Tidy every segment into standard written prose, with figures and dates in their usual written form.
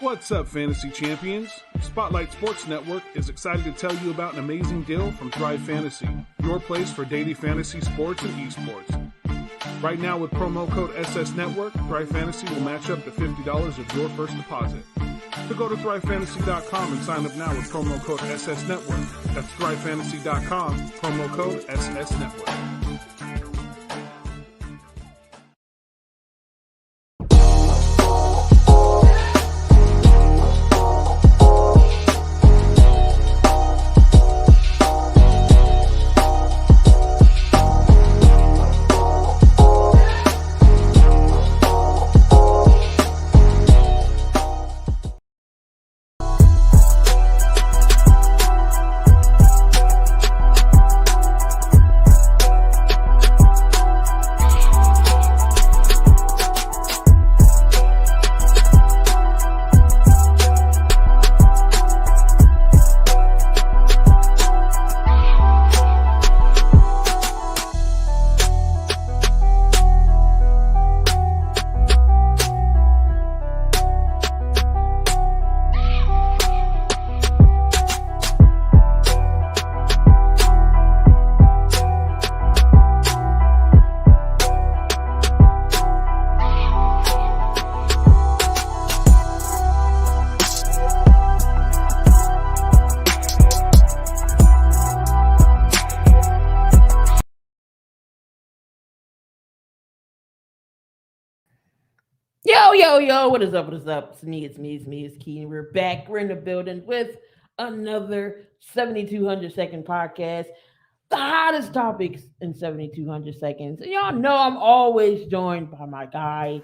What's up, Fantasy Champions? Spotlight Sports Network is excited to tell you about an amazing deal from Thrive Fantasy, your place for daily fantasy sports and esports. Right now, with promo code SS Network, Thrive Fantasy will match up to $50 of your first deposit. So go to thrivefantasy.com and sign up now with promo code SS Network. That's thrivefantasy.com, promo code SS Network. Yo, what is up? It's me, it's Key. We're back. We're in the building with another 7,200 second podcast. The hottest topics in 7,200 seconds. And y'all know I'm always joined by my guy.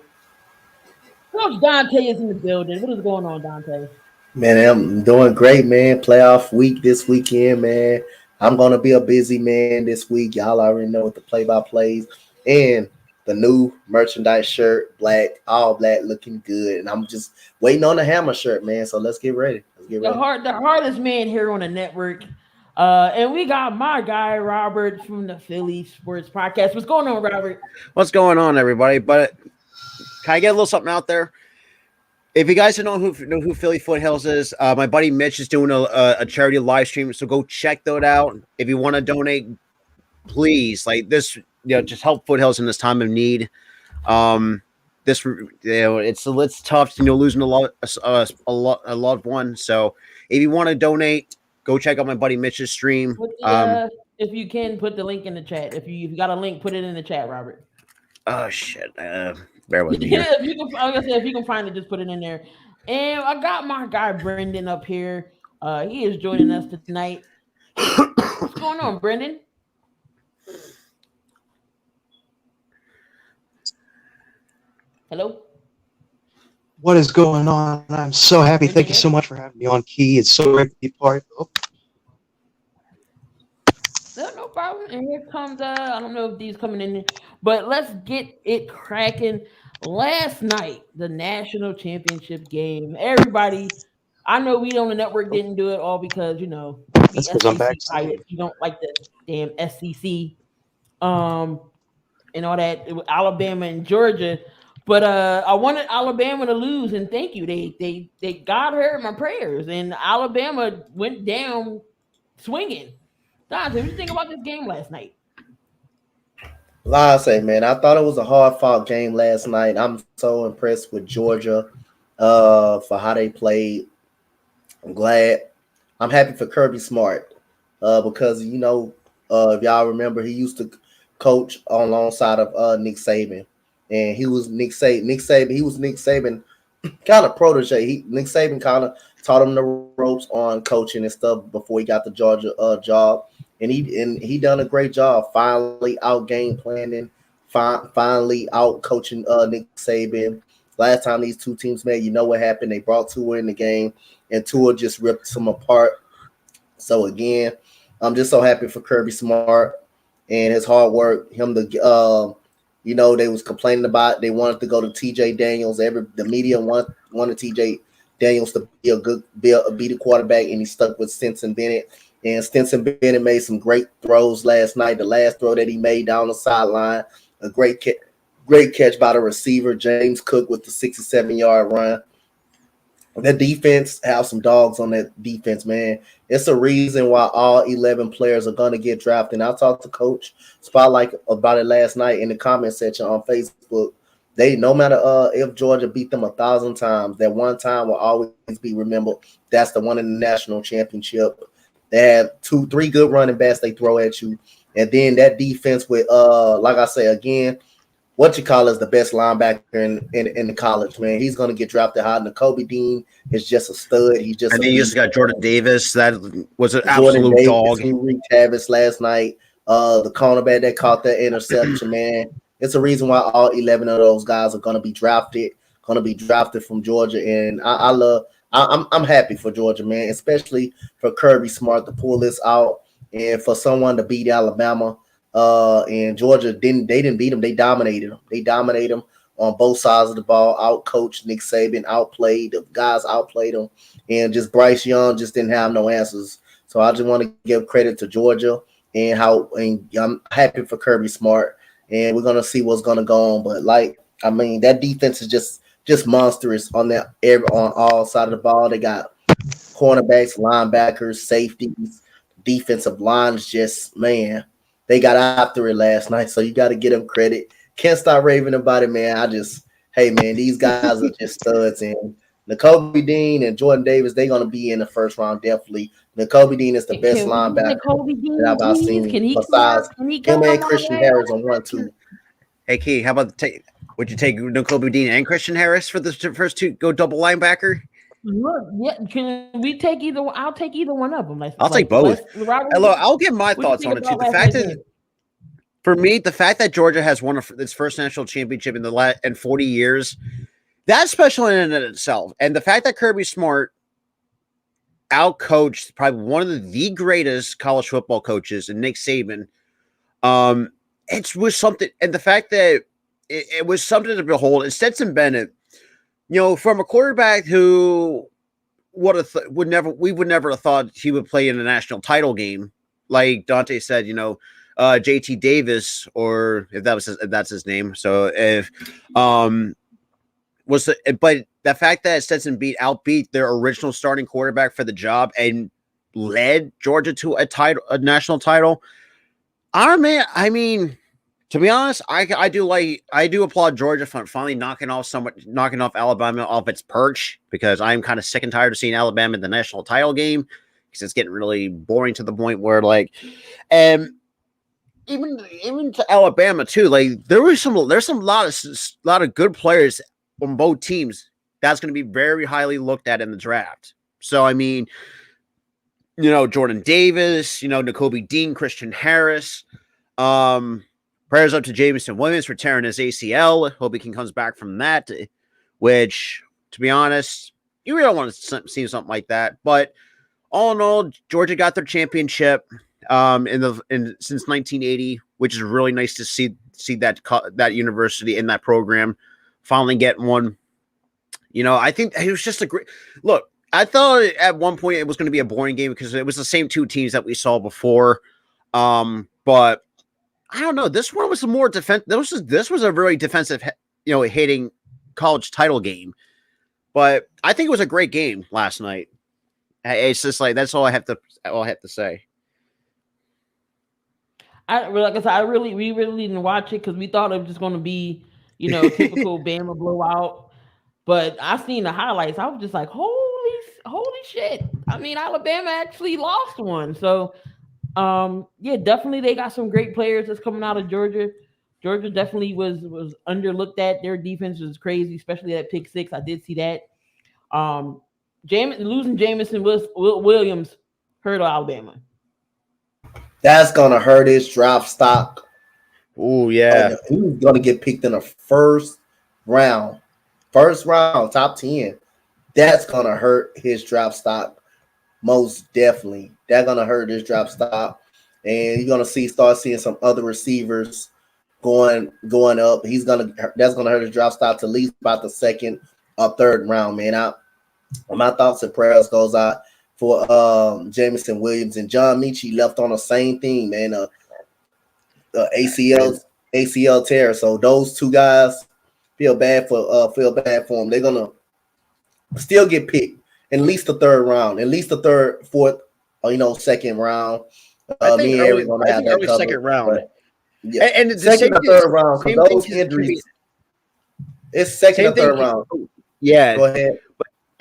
Coach Donte is in the building. What is going on, Donte? Man, I'm doing great, man. Playoff week this weekend, man. I'm going to be a busy man this week. Y'all already know what the play-by-plays. And the new merchandise shirt, all black, looking good. And I'm just waiting on the hammer shirt, man. So let's get ready. The hardest man here on the network. And we got my guy, Robert, from the Philly Sports Podcast. What's going on, Robert? What's going on, everybody? But can I get a little something out there? If you guys don't know who Philly Foothills is, my buddy Mitch is doing a charity live stream. So go check that out. If you want to donate, please, like this, just help Foothills in this time of need. It's tough, losing a loved one. So if you want to donate, go check out my buddy Mitch's stream. If you can, put the link in the chat. If you got a link, put it in the chat, Robert. Oh shit! Bear with me. If you can find it, just put it in there. And I got my guy Brendan up here. He is joining us tonight. What's going on, Brendan? Hello? What is going on? I'm so happy. Thank you so much for having me on, Key. It's so great to be part of. No problem. And here comes, I don't know if these coming in, but let's get it cracking. Last night, the national championship game. Everybody, I know we on the network didn't do it all because, that's because I'm back. You don't like the damn SEC and all that, Alabama and Georgia. But I wanted Alabama to lose, and thank you. They God heard my prayers, and Alabama went down swinging. Donte, what do you think about this game last night? I say, man, I thought it was a hard-fought game last night. I'm so impressed with Georgia for how they played. I'm happy for Kirby Smart because, if y'all remember, he used to coach alongside of Nick Saban. And he was Nick Saban. He was Nick Saban kind of protege. Nick Saban kind of taught him the ropes on coaching and stuff before he got the Georgia job. And he done a great job. Finally out game planning. Finally out coaching Nick Saban. Last time these two teams met, you know what happened? They brought Tua in the game, and Tua just ripped them apart. So again, I'm just so happy for Kirby Smart and his hard work. They was complaining about they wanted to go to TJ Daniels. The media wanted TJ Daniels to be a quarterback, and he stuck with Stetson Bennett. And Stetson Bennett made some great throws last night. The last throw that he made down the sideline, a great catch by the receiver, James Cook, with the 67-yard run. The defense have some dogs on that defense, man. It's a reason why all 11 players are going to get drafted. And I talked to Coach Spotlight about it last night in the comment section on Facebook. They, no matter if Georgia beat them 1,000 times, that one time will always be remembered. That's the one in the national championship. They have 2-3 good running backs they throw at you. And then that defense with, like I say again, what you call is the best linebacker in the college, man. He's going to get drafted high. Nakobe Dean is just a stud. He's just. And then you just got Jordan Davis. That was an Jordan absolute Davis, dog. who wreaked havoc last night. The cornerback that caught that interception, man. It's a reason why all 11 of those guys are going to be drafted. Going to be drafted from Georgia, and I'm happy for Georgia, man. Especially for Kirby Smart to pull this out, and for someone to beat Alabama. And Georgia didn't beat them. They dominated them. They dominated them on both sides of the ball. Outcoached Nick Saban, outplayed the guys, outplayed them, and just Bryce Young just didn't have no answers. So I just want to give credit to Georgia and I'm happy for Kirby Smart, and we're gonna see what's gonna go on. But that defense is just monstrous on all sides of the ball. They got cornerbacks, linebackers, safeties, defensive lines. Just man. They got after it last night, so you got to get them credit. Can't stop raving about it, man. Hey, man, these guys are just studs. And Nakobe Dean and Jordan Davis, they're going to be in the first round, definitely. Nakobe Dean is the best linebacker that I've seen. Besides him and Christian Harris on 1-2. Hey, Key, how about would you take Nakobe Dean and Christian Harris for the first two, go double linebacker? Look, yeah, can we take either? I'll take either one of them. I'll take both. Hello, I'll give my thoughts on it too. The fact that, for me, the fact that Georgia has won its first national championship in 40 years, that's special in and of itself. And the fact that Kirby Smart outcoached probably one of the greatest college football coaches in Nick Saban, it was something. And the fact that it was something to behold. And Stetson Bennett, from a quarterback who we would never have thought he would play in a national title game, like Donte said, JT Davis, or if that's his name. So but the fact that Stetson outbeat their original starting quarterback for the job and led Georgia to a national title. I mean, to be honest, I do applaud Georgia for finally knocking off Alabama off its perch, because I'm kind of sick and tired of seeing Alabama in the national title game, because it's getting really boring to the point where even to Alabama too, there's a lot of good players on both teams that's going to be very highly looked at in the draft. So I mean, Jordan Davis, Nakobe Dean, Christian Harris, prayers up to Jameson Williams for tearing his ACL. Hope he can come back from that, which, to be honest, you really don't want to see something like that. But all in all, Georgia got their championship since 1980, which is really nice to see that university and that program finally get one. I think it was just a great look. I thought at one point it was going to be a boring game because it was the same two teams that we saw before. But I don't know. This one was more defense. This was a really defensive, hitting college title game. But I think it was a great game last night. It's just that's all I have to say. We really didn't watch it because we thought it was just going to be, typical Bama blowout. But I seen the highlights. I was just like, holy shit! I mean, Alabama actually lost one. So. Definitely they got some great players that's coming out of Georgia. Georgia definitely was underlooked at. Their defense was crazy, especially that pick six. I did see that. Losing Jameson Williams hurt Alabama. That's gonna hurt his draft stock. Oh yeah, he's gonna get picked in the first round, top 10. That's gonna hurt his draft stock. Most definitely. They're gonna hurt his draft stock. And you're gonna start seeing some other receivers going up. That's gonna hurt his draft stock to at least about the second or third round, man. My thoughts and prayers goes out for Jameson Williams and John Mechie left on the same thing, man. ACL tear. So those two guys feel bad for them. still get picked at least the third round, at least the third, fourth, second round. I think Me and Eric gonna have that early covered. second round. But, yeah, And the second or third round because those can injuries. It's second or third round. Yeah. Go ahead.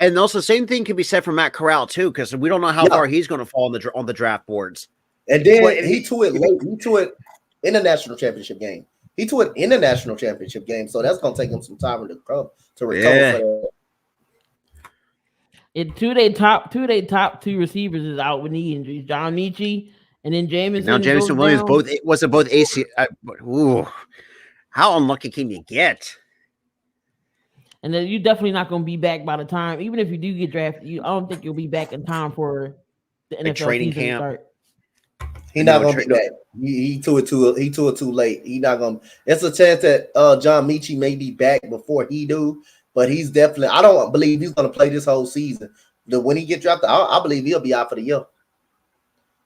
And also, same thing can be said for Matt Corral too, because we don't know how far he's going to fall on the draft boards. And then he threw it late. He threw it in the national championship game. So that's going to take him some time to recover. Yeah. Two top two receivers is out with knee injuries. John Michie and then Jameson. Now Jameson Williams both AC. How unlucky can you get? And then you're definitely not going to be back by the time, even if you do get drafted. I don't think you'll be back in time for the NFL training season camp. Start. He's not going to be back. He threw it too late. He not going. It's a chance that John Michie may be back before he do, but he's definitely. I don't believe he's going to play this whole season. When he get drafted, I believe he'll be out for the year.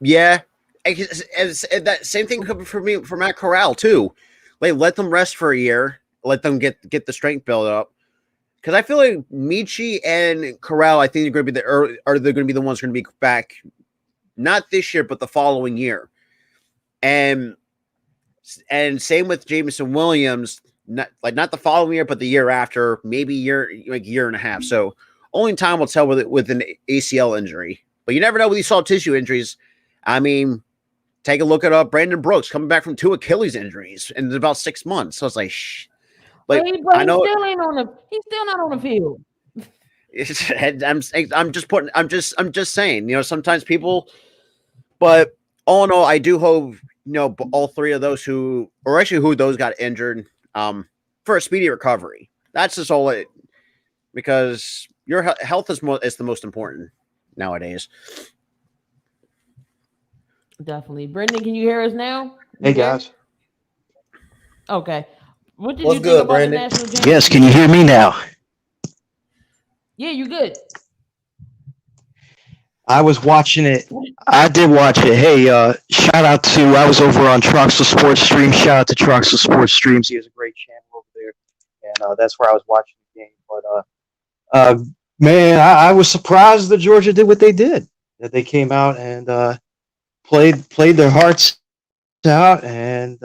Yeah, and that same thing could be for Matt Corral too. Like, let them rest for a year. Let them get the strength build up. Because I feel like Michie and Corral, I think they're going to be the ones going to be back, not this year, but the following year. And same with Jameson Williams, not the following year, but the year after, maybe year and a half. So only time will tell with an ACL injury. But you never know with these soft tissue injuries. I mean, take a look at Brandon Brooks coming back from 2 Achilles injuries in about 6 months. So it's like, But I know he's still not on the field. I'm just saying, sometimes people, but all in all, I do hope, all three of those who got injured, for a speedy recovery. That's just all because your health is the most important nowadays. Definitely. Brendan, can you hear us now? Hey, guys. Okay. What did What's you good, think about Brandon? the national championship? Yes, can you hear me now? Yeah, you good. I was watching it. I did watch it. Hey, shout out to, I was over on Troxel Sports Stream. Shout out to Troxel Sports Streams. He has a great channel over there. And that's where I was watching the game. But, man, I was surprised that Georgia did what they did. That they came out and played their hearts out and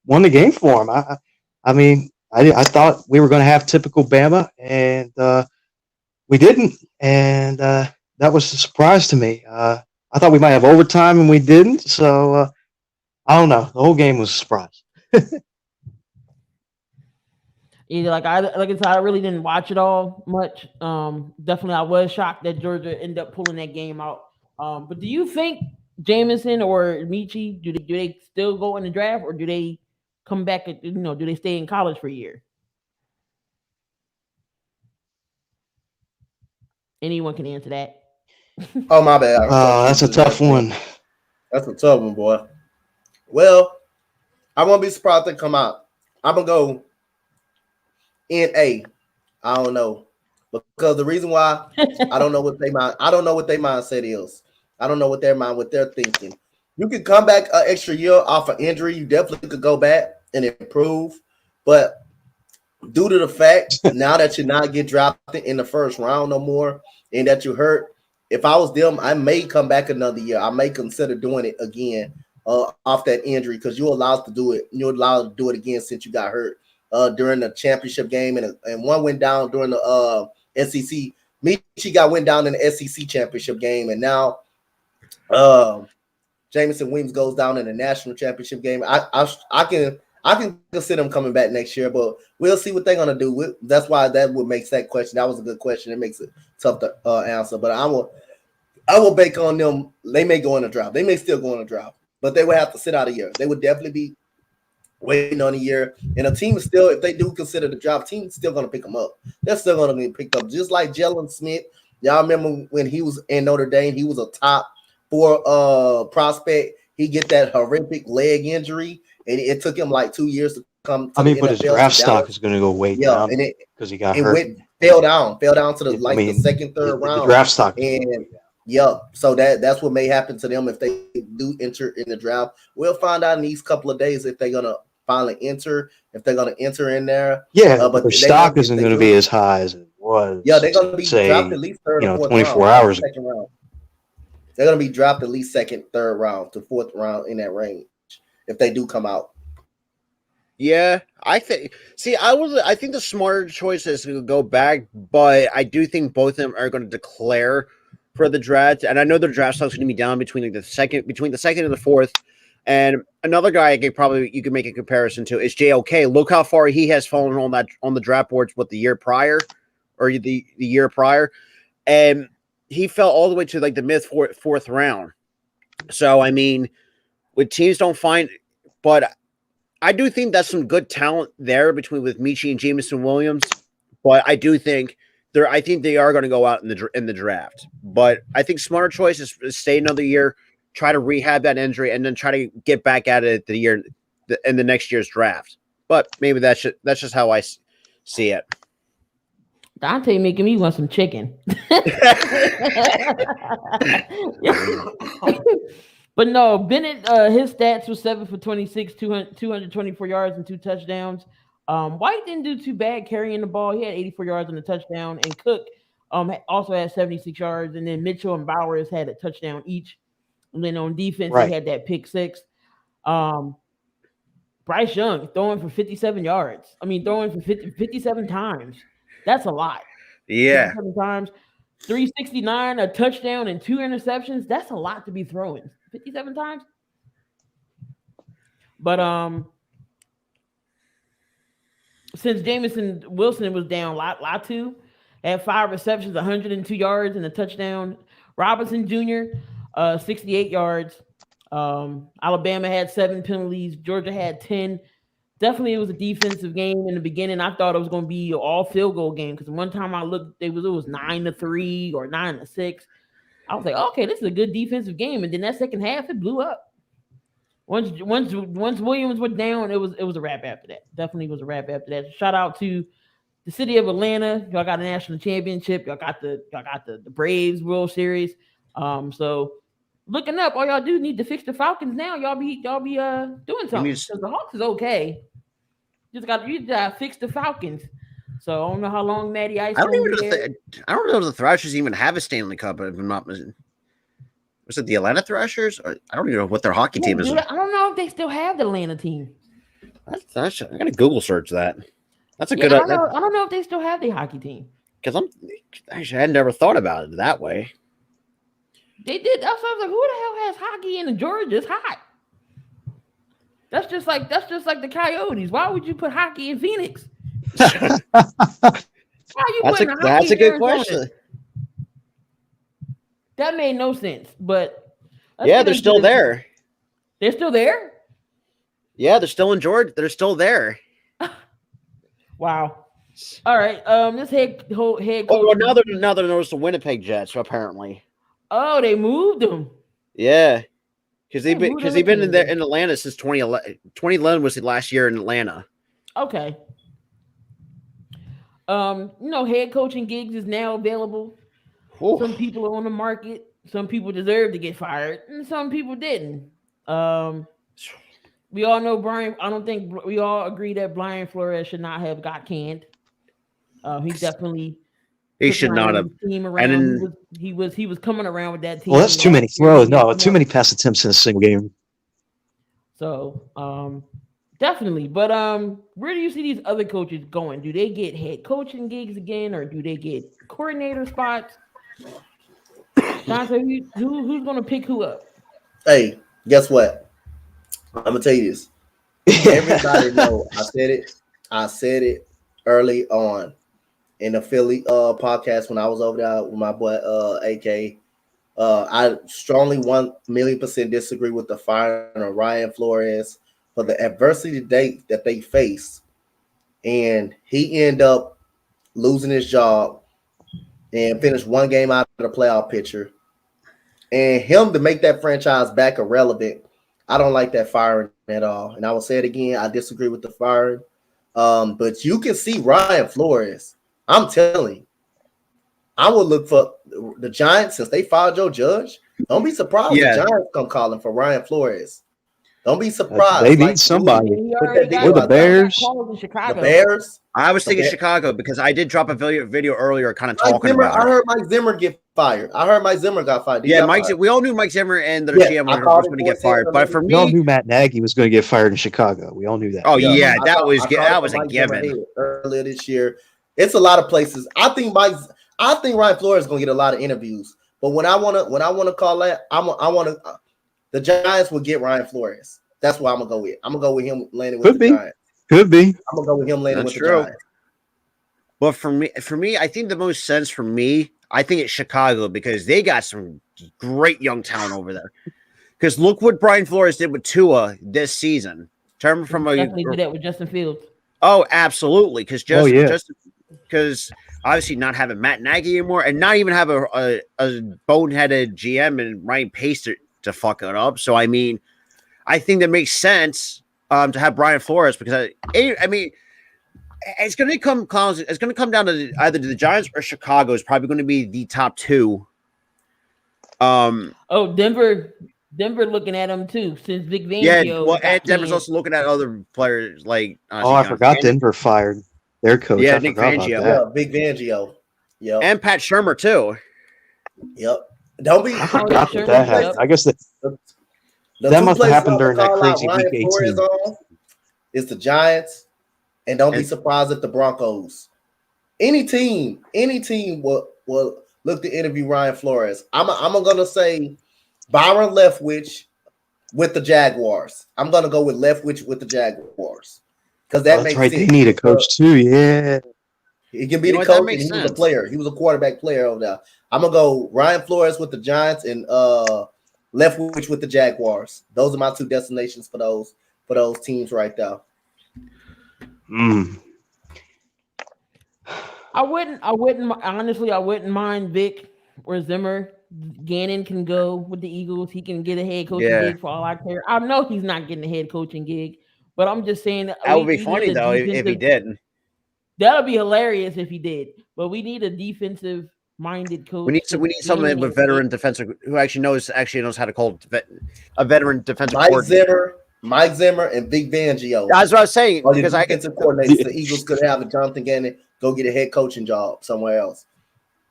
won the game for them. I mean, I thought we were going to have typical Bama, and we didn't. And that was a surprise to me. I thought we might have overtime, and we didn't. So I don't know. The whole game was a surprise. Like I said, I really didn't watch it all much. Definitely, I was shocked that Georgia ended up pulling that game out. But do you think Jameson or Michie, do they still go in the draft, or do they come back? Do they stay in college for a year? Anyone can answer that. Oh, my bad. That's a tough one. That's a tough one, boy. Well, I won't be surprised if they come out. I'm gonna go NA. I don't know, because the reason why I don't know what they mind. I don't know what their mindset is. I don't know what they're thinking. You could come back an extra year off an injury. You definitely could go back and improve, but due to the fact now that you're not get drafted in the first round no more, and that you hurt, if I was them, I may come back another year. I may consider doing it again off that injury, because you're allowed to do it. You're allowed to do it again since you got hurt during the championship game, and one went down during the SEC. Michie went down in the SEC championship game, and now Jameson Williams goes down in the national championship game. I can consider them coming back next year, but we'll see what they're gonna do. That's why that would make that question. That was a good question. It makes it tough to answer, but I will bake on them. They may go in the draft. They may still go in the draft, but they would have to sit out a year. They would definitely be waiting on a year. And a team is still, if they do consider the draft, team is still gonna pick them up. They're still gonna be picked up, just like Jalen Smith. Y'all remember when he was in Notre Dame? He was a top 4 prospect. He get that horrific leg injury, and it took him like 2 years to come. But his draft stock is going to go way down because he got hurt. Fell down to the second, third round. The draft stock, and so that's what may happen to them if they do enter in the draft. We'll find out in these couple of days if they're gonna finally enter, if they're gonna enter in there. But their stock isn't going to be as high as it was. was, Yeah, they're gonna be say, dropped at least third or fourth 24 round. hours ago. Second round. They're gonna be dropped at least second, third round to fourth round in that range if they do come out. Yeah, I think. See, I think the smarter choice is to go back, but I do think both of them are going to declare for the draft, and I know their draft stock's going to be down between the second and the fourth. And another guy you could make a comparison to is JOK. Look how far he has fallen on the draft boards. What, the year prior, or the year prior, and he fell all the way to like the mid fourth round. So I mean, when teams don't find, but I do think that's some good talent there with Michi and Jameson Williams, but I do think they are going to go out in the draft. But I think smarter choice is stay another year, try to rehab that injury, and then try to get back at it in the next year's draft. But maybe that's just how I see it. Donte making me want some chicken. But no, Bennett, his stats was 7 for 26, 224 yards and 2 touchdowns. White didn't do too bad carrying the ball. He had 84 yards and a touchdown. And Cook also had 76 yards. And then Mitchell and Bowers had a touchdown each. And then on defense, He had that pick 6. Bryce Young throwing for 57 yards. I mean, throwing for 57 times. That's a lot. Yeah. 57 times. 369, a touchdown, and 2 interceptions. That's a lot to be throwing. 57 times. But since Jameson Wilson was down, Latu had 5 receptions, 102 yards, and a touchdown. Robinson Jr., 68 yards. Alabama had 7 penalties. Georgia had 10. Definitely, it was a defensive game in the beginning. I thought it was going to be an all field goal game because one time I looked, it was 9-3 or 9-6. I was like, okay, this is a good defensive game. And then that second half, it blew up. Once Williams went down, it was a wrap after that. Definitely was a wrap after that. Shout out to the city of Atlanta. Y'all got a national championship. Y'all got the Braves World Series. So looking up, all y'all do need to fix the Falcons now. Y'all be doing something because the Hawks is okay. You just got to fix the Falcons. So I don't know how long Matty Ice. I don't know if the Thrashers even have a Stanley Cup. If I'm not mistaken. Was it the Atlanta Thrashers? Or I don't even know what their hockey team is. I don't know if they still have the Atlanta team. I gotta Google search that. That's a good. I don't know if they still have the hockey team. Because I had never thought about it that way. They did. I was like, who the hell has hockey in Georgia? It's hot. That's just like the Coyotes. Why would you put hockey in Phoenix? That's a good question. That made no sense. But yeah, they're still there. They're still there? Yeah, they're still in Georgia. They're still there. Wow. All right. This head coach. Oh, well, now they're noticed the Winnipeg Jets apparently. Oh, they moved them. Yeah, because they've been in Atlanta since 2011. 2011 was the last year in Atlanta. Okay. Head coaching gigs is now available. Ooh. Some people are on the market. Some people deserve to get fired, and some people didn't. We all know Brian. I don't think we all agree that Brian Flores should not have got canned. He definitely. He should not have. Team around. And then, he was coming around with that team. Well, that's too many throws. No, too many pass attempts in a single game. So, definitely. But where do you see these other coaches going? Do they get head coaching gigs again, or do they get coordinator spots? Donte, who's going to pick who up? Hey, guess what? I'm gonna tell you this. Everybody know I said it early on. In the Philly podcast when I was over there with my boy AK, I strongly 1,000,000% disagree with the firing of Ryan Flores for the adversity that they faced, and he ended up losing his job and finished one game out of the playoff picture. And him to make that franchise back irrelevant, I don't like that firing at all. And I will say it again, I disagree with the firing. But you can see Ryan Flores. I'm telling you, I would look for the Giants since they fired Joe Judge. Don't be surprised if the Giants come calling for Ryan Flores. Don't be surprised. They need somebody. Or the Bears. The Bears. I was thinking Okay. Chicago because I did drop a video earlier, kind of Mike talking Zimmer, about I it. heard Mike Zimmer get fired. I heard Mike Zimmer got fired. Did he Yeah, got Mike. fired? We all knew Mike Their and the Yeah, GM I was called going it to get before he fired. But said for We all me, knew Matt Nagy was going to get fired in Chicago. We all knew that. oh Yeah, yeah, I that called was for a Mike Zimmer given. head earlier this year. It's a lot of places. I think Ryan Flores is gonna get a lot of interviews. But when I wanna call that, the Giants will get Ryan Flores. That's what I'm gonna go with. I'm gonna go with him landing with Could the be. Giants. Could be. I'm gonna go with him landing That's with the true. Giants. But for me, I think the most sense for me, I think it's Chicago because they got some great young talent over there. Because look what Brian Flores did with Tua this season. Turn from a Definitely do that with Justin Fields. oh, absolutely. Because yeah. just because obviously not having Matt Nagy anymore and not even have a boneheaded GM and Ryan Pace to fuck it up. So I mean, I think that makes sense to have Brian Flores because I mean it's going to come down to either the Giants or Chicago is probably going to be the top two. Denver looking at him too since Vic Fangio. Yeah, well, and Denver's also looking at other players like. I forgot Denver fired their coach. Yeah, I Nick forgot Fangio. about that. Yeah, Big Fangio. Yep. And Pat Shurmur too. Yep. Don't be. I forgot sure. that happened. I guess that must have happened during that crazy week 18. Is the Giants, and don't be surprised if the Broncos. Any team will look to interview Ryan Flores. I'm gonna say Byron Leftwich with the Jaguars. I'm gonna go with Leftwich with the Jaguars because that makes right. sense. They need a coach too. Yeah, he can be the coach, and he was a player. He was a quarterback player over there. I'm gonna go Ryan Flores with the Giants and Leftwich with the Jaguars. Those are my two destinations for those teams right there. I wouldn't mind Vic or Zimmer. Gannon can go with the Eagles. He can get a head coaching gig for all I care. I know he's not getting a head coaching gig, but I'm just saying that would be funny though if he did. That'll be hilarious if he did. But we need a defensive minded coach. We need someone with veteran defensive who actually knows how to call a veteran defensive coordinator. Mike Zimmer and Big Fangio. That's what I was saying. Because defensive coordinators, the Eagles could have a Jonathan Gannon go get a head coaching job somewhere else.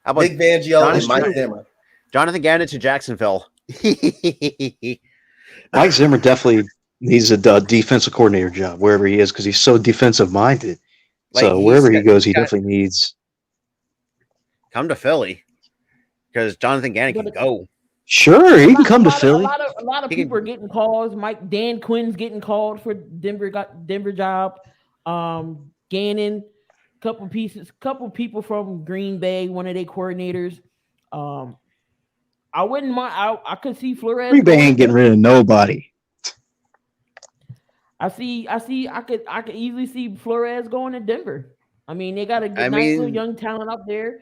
How about Big Fangio and Mike Zimmer? Jonathan Gannon to Jacksonville. Mike Zimmer definitely needs a defensive coordinator job wherever he is because he's so defensive minded. So wherever he goes, he definitely needs. Come to Philly because Jonathan Gannon can go. Sure, he can come to Philly. A lot of people are getting calls. Dan Quinn's getting called for Denver job. Gannon, couple people from Green Bay, one of their coordinators. I wouldn't mind. I could see Flores. Green Bay ain't getting rid of nobody. I could easily see Flores going to Denver. I mean, they got a nice little young talent up there.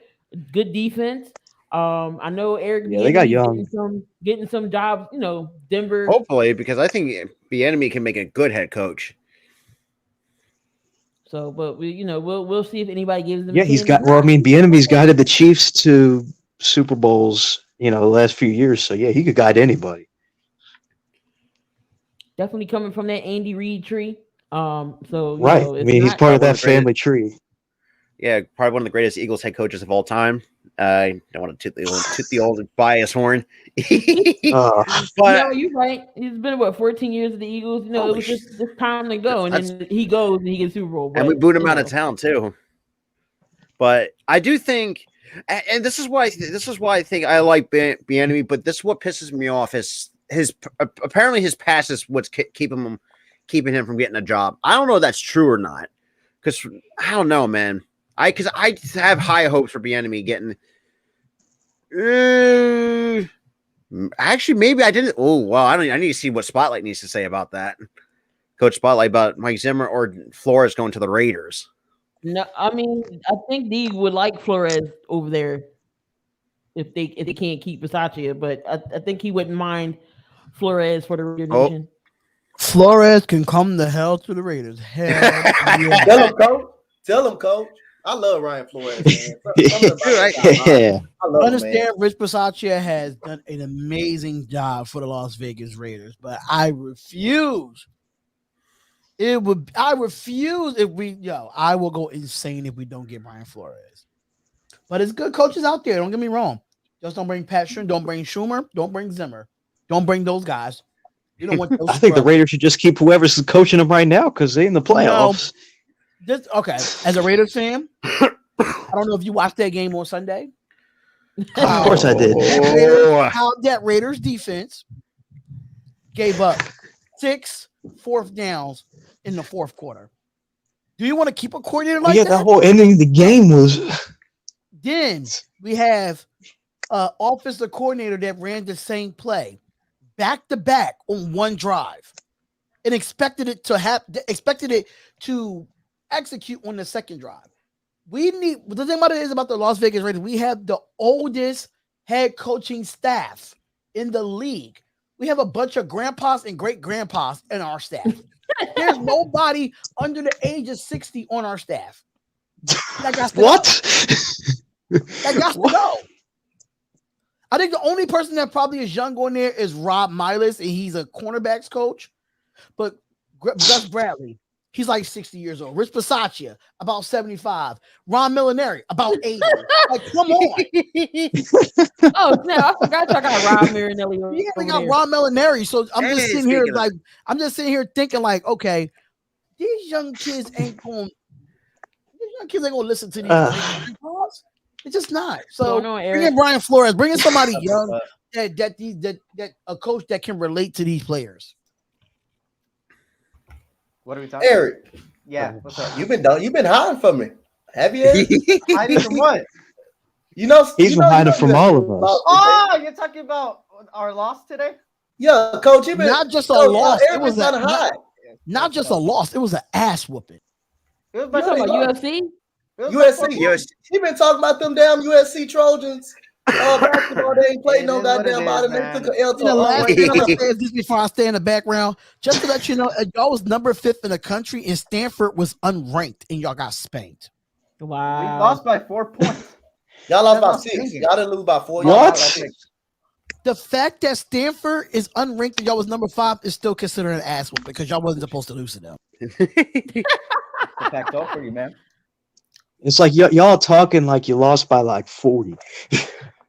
Good defense. I know Eric. Yeah, they got young. Getting some jobs. Denver. Hopefully, because I think Bieniemy can make a good head coach. So, but we'll see if anybody gives them. Yeah, he's got. Well, I mean, Bieniemy's guided the Chiefs to Super Bowls. The last few years. So yeah, he could guide anybody. Definitely coming from that Andy Reid tree. So right. I mean, he's part of that family tree. Yeah, probably one of the greatest Eagles head coaches of all time. I don't want to toot the old bias horn. But you're right. He's been 14 years at the Eagles. It was just time to go, and then he goes and he gets Super Bowl. And we boot him out of town too. But I do think, and this is why I think I like Bieniemy. But this is what pisses me off is his past is what's keeping him from getting a job. I don't know if that's true or not, because I don't know, man. I have high hopes for Bieniemy getting. Actually, maybe I didn't. Oh well, I need to see what Spotlight needs to say about that. Coach Spotlight about Mike Zimmer or Flores going to the Raiders. No, I mean I think they would like Flores over there if they can't keep Bisaccia, but I think he wouldn't mind Flores for the Raider Nation. Flores can come the hell to the Raiders. Hell yeah. Tell him, coach. I love Ryan Flores, man. Yeah. I understand Rich Bisaccia has done an amazing job for the Las Vegas Raiders, but I refuse It would. I refuse if we. I will go insane if we don't get Brian Flores. But it's good coaches out there. Don't get me wrong. Just don't bring Pat Sherm. Don't bring Schumer. Don't bring Zimmer. Don't bring those guys. You don't want those. I think the Raiders should just keep whoever's coaching them right now because they're in the playoffs. Okay. As a Raiders fan, I don't know if you watched that game on Sunday. Of course I did. How that Raiders defense gave up 6 fourth downs in the fourth quarter. Do you want to keep a coordinator like that? The whole ending of the game was. Then we have an offensive coordinator that ran the same play back to back on one drive and expected it to execute on the second drive. The thing about it is about the Las Vegas Raiders, we have the oldest head coaching staff in the league. We have a bunch of grandpas and great grandpas in our staff. There's nobody under the age of 60 on our staff. What? That got to go. I think the only person that probably is young on there is Rob Milas, and he's a cornerbacks coach. But Gus Bradley, he's like 60 years old. Rich Bisaccia, about 75. Ron Millinari, about 80. Like, come on. Oh, no, I forgot y'all got Ron Marinelli. Yeah, we got Ron Millinari. So I'm just sitting here thinking like, okay, these young kids ain't going to listen to these calls. It's just not. So bring in Brian Flores, bring in somebody young that a coach that can relate to these players. What are we talking Eric. about? Yeah, what's up? You've been hiding from me. Have you? Hiding from what? He's been hiding from all of us. Oh, you're talking about our loss today? Yeah, coach, you've been not just a loss. It was not just a loss. It was an ass whooping. It was You talking about UFC? USC. He been talking about them damn USC Trojans. Basketball, they ain't played no goddamn body. They took an L to the last thing I'm gonna say is this before I stay in the background. Just to let you know, y'all was number 5th in the country, and Stanford was unranked, and y'all got spanked. Wow. We lost by 4 points. Y'all lost by 6. Y'all didn't lose by 4. What? The fact that Stanford is unranked and y'all was number 5 is still considered an ass whooping because y'all wasn't supposed to lose to them. The fact all for you, man. It's like y'all talking like you lost by like 40.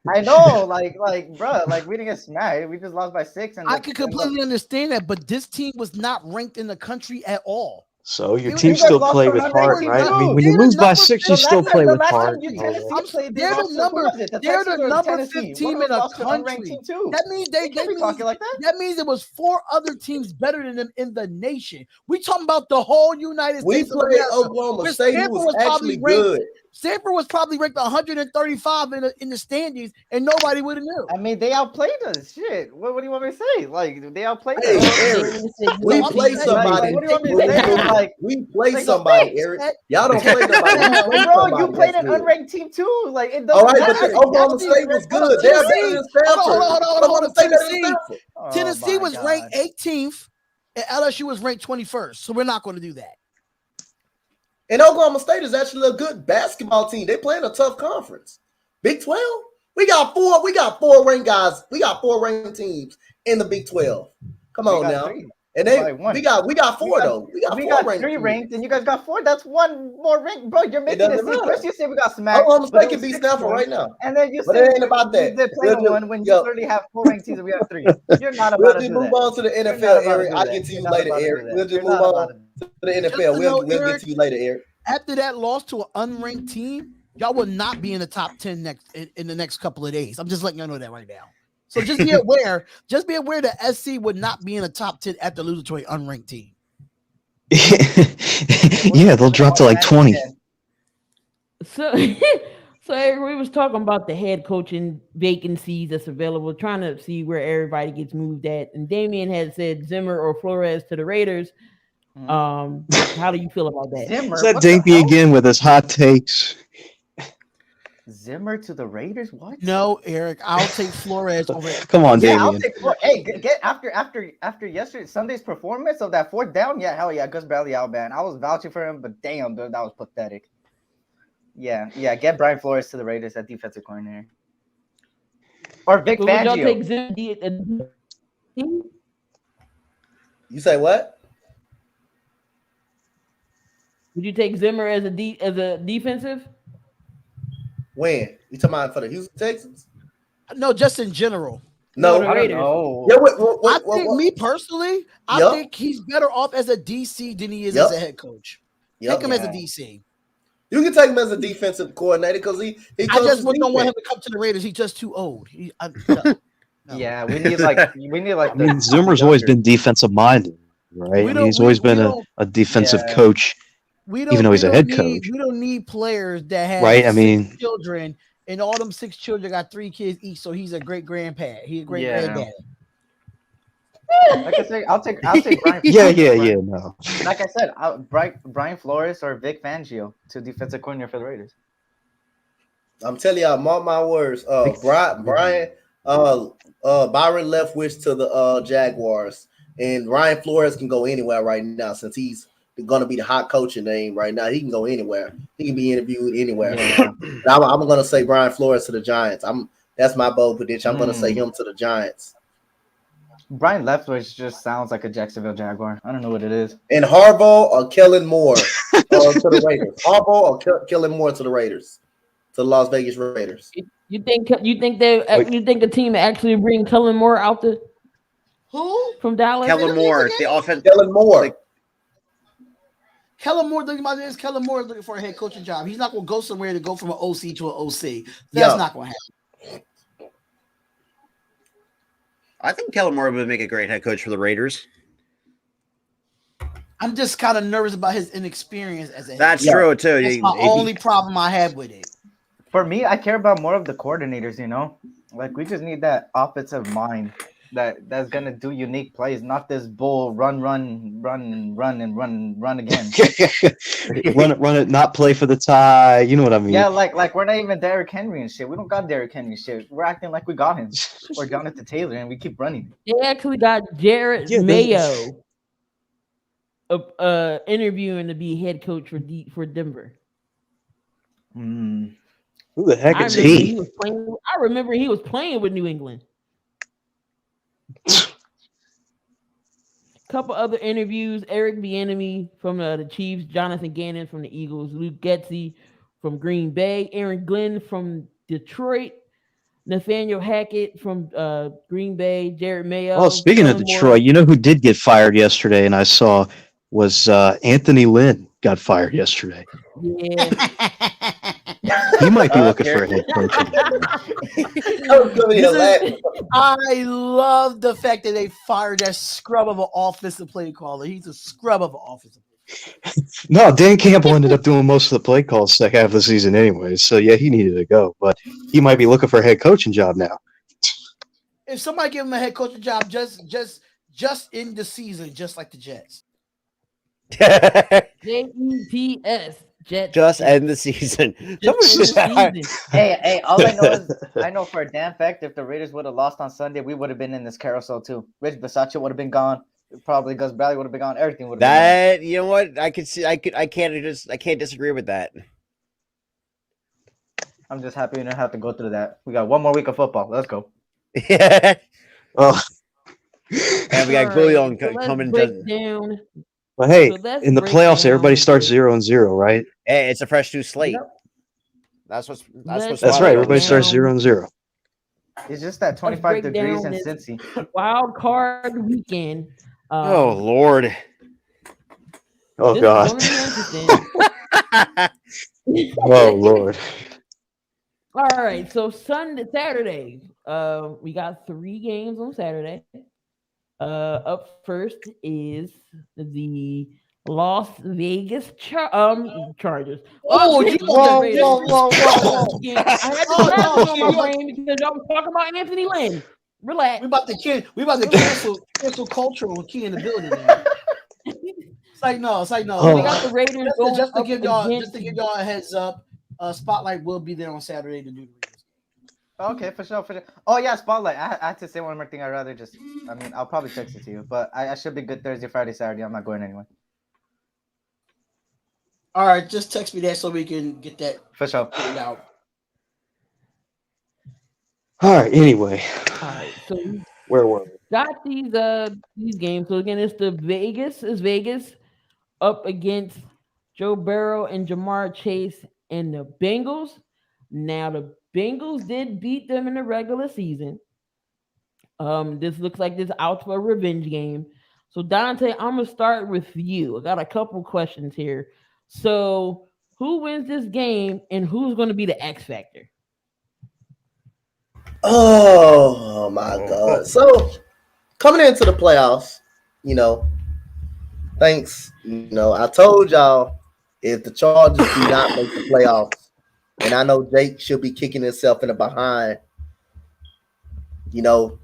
I know, bro, we didn't get smacked. We just lost by 6. And I can completely understand that, but this team was not ranked in the country at all. So your team still play with heart, right? I mean, when you lose by 6, you still play with heart. They're the number 15 in the country. That means that means there was 4 other teams better than them in the nation. We talking about the whole United States. We played Oklahoma State, who was actually good. Stanford was probably ranked 135 in the standings, and nobody would have knew. I mean, they outplayed us. Shit. What do you want me to say? Like, they outplayed us. Eric, we play somebody. What do you want me to say? We play somebody, Eric. Y'all don't play nobody. Bro, you played an unranked team too. Like, it doesn't matter. But Oklahoma State was good. They're better than Stanford. Tennessee was ranked 18th, and LSU was ranked 21st. So we're not going to do that. And Oklahoma State is actually a good basketball team. They play in a tough conference. Big 12. We got 4 ranked guys. We got 4 ranked teams in the Big 12. Come on now. 3. And we got 4 though. We got 3 ranked, and you guys got 4. That's 1 more ranked, bro. You're making it. First you say we got smacked. Oklahoma State can beat Stanford right now. And then you say it ain't about that. You play one when you already have 4 ranked teams and we have 3. You're not about to do that. Move on to the NFL, Eric. I'll get to you later, Eric. We'll just move on to the NFL. We'll get to you later, Eric. After that loss to an unranked team, y'all will not be in the top 10 in the next couple of days. I'm just letting y'all know that right now. So just be aware. Just be aware that SC would not be in the top 10 after losing to an unranked team. Yeah, they'll drop to like 20. So Eric, we was talking about the head coaching vacancies that's available, trying to see where everybody gets moved at. And Damien had said Zimmer or Flores to the Raiders. How do you feel about that? Zimmer, is that Dinky again with his hot takes? Zimmer to the Raiders? What? No, Eric. I'll take Flores over. Come on, Damien. I'll take Hey, get after yesterday Sunday's performance of that 4th down. Yeah, hell yeah, Gus Bradley out, man. I was vouching for him, but damn, dude, that was pathetic. Yeah. Get Brian Flores to the Raiders at defensive coordinator, or Vic Fangio. Would y'all take Zimmer? You say what? Would you take Zimmer as a defensive? When you talking about for the Houston Texans? No, just in general. No, the I don't Raiders. know. Yeah, I think me personally, I Yup. think he's better off as a DC than he is Yup. as a head coach. Yep. Take him as a DC. You can take him as a defensive coordinator because he I coaches just don't want him defense. to come to the Raiders. He's just too old. No. Yeah, we need like I mean, Zimmer's always been defensive minded, right? We I mean, don't- he's we- always we been don't- a defensive Yeah. coach. We don't, Even though he's we a don't head need- coach. We don't need players that have Right, I 6 mean- children, and all them 6 children got 3 kids each. So he's a great grandpa. He's a great Yeah. granddad. Like I say, I'll take Brian. Yeah, no. Like I said, Brian Flores or Vic Fangio to defensive coordinator for the Raiders. I'm telling y'all, mark my words. Byron Leftwich to the Jaguars, and Ryan Flores can go anywhere right now since he's going to be the hot coaching name right now. He can go anywhere. He can be interviewed anywhere. Yeah. I'm going to say Brian Flores to the Giants. That's my bold prediction. I'm going to say him to the Giants. Brian Leftwich just sounds like a Jacksonville Jaguar. I don't know what it is. And Harbaugh or Kellen Moore to the Raiders. Harbaugh or Kellen Moore to the Raiders, to the Las Vegas Raiders. You think the team actually bring Kellen Moore out Who? from Dallas? Kellen Moore, the offense. Kellen Moore. Kellen Moore. Kellen Moore looking for a head coaching job. He's not going to go somewhere to go from an OC to an OC. That's not going to happen. I think Kellen Moore would make a great head coach for the Raiders. I'm just kind of nervous about his inexperience as a head That's coach. true too. That's my only problem I have with it. For me, I care about more of the coordinators, you know? Like, we just need that offensive mind that's going to do unique plays, not this bull run again. run it, not play for the tie. You know what I mean? Yeah, like we're not even Derrick Henry and shit. We don't got Derrick Henry shit. We're acting like we got him. Or Jonathan Taylor, and we keep running. They actually got Jared Mayo interviewing to be head coach for Denver. Who the heck is he? I remember he was playing with New England. Couple other interviews: Eric Bieniemy from the Chiefs, Jonathan Gannon from the Eagles, Luke Getsy from Green Bay, Aaron Glenn from Detroit, Nathaniel Hackett from Green Bay, Jared Mayo. Oh, speaking of Detroit, you know who did get fired yesterday, and I saw was Anthony Lynn got fired yesterday. Yeah. He might be looking for a head coach. I love the fact that they fired that scrub of an offensive play caller. He's a scrub of an offensive play. No, Dan Campbell ended up doing most of the play calls second half of the season anyway. So yeah, he needed to go, but he might be looking for a head coaching job now. If somebody give him a head coaching job just in the season, just like the Jets. JETS. Jets. Just end the season. Hey, all I know is I know for a damn fact if the Raiders would have lost on Sunday, we would have been in this carousel too. Rich Bisaccia would have been gone. Probably Gus Bradley would have been gone. Everything would have been That, you know what? I can't disagree with that. I'm just happy we don't have to go through that. We got one more week of football. Let's go. Oh, And we got Julio coming to. Down. but hey, So let's in the break playoffs, down everybody starts the- 0-0, right? Hey, it's a fresh new slate. Yep. That's what's Let's That's Wow. right. Everybody Down. starts 0-0. It's just that 25 break degrees down in this- Cincy. Wild card weekend. Oh Lord. Oh this God. is gonna be interesting. Oh Lord. All right, so Saturday, we got 3 games on Saturday. Up first is the Las Vegas Chargers. Oh, you whoa, Raiders. whoa. Yeah, I had to grab it on my brain because y'all was talking about Anthony Lynn. Relax. We about to cancel cultural key in the building. Man. It's like no. Oh. We got the Raiders going Just to up give y'all against- a heads up. Spotlight will be there on Saturday to do the Raiders. Okay, for sure. Oh yeah, Spotlight. I had to say one more thing. I'll probably text it to you, but I should be good Thursday, Friday, Saturday. I'm not going anyway. All right, just text me that so we can get that For sure. figured out. All right. Anyway, All right, so we where were we? got these games. So again, it's Vegas up against Joe Burrow and Jamar Chase and the Bengals. Now the Bengals did beat them in the regular season. This looks like this out for a revenge game. So Dante, I'm gonna start with you. I got a couple questions here. So who wins this game and who's gonna be the X factor? Oh my God! So coming into the playoffs, you know, thanks. You know, I told y'all if the Chargers do not make the playoffs, and I know Jake should be kicking himself in the behind. You know,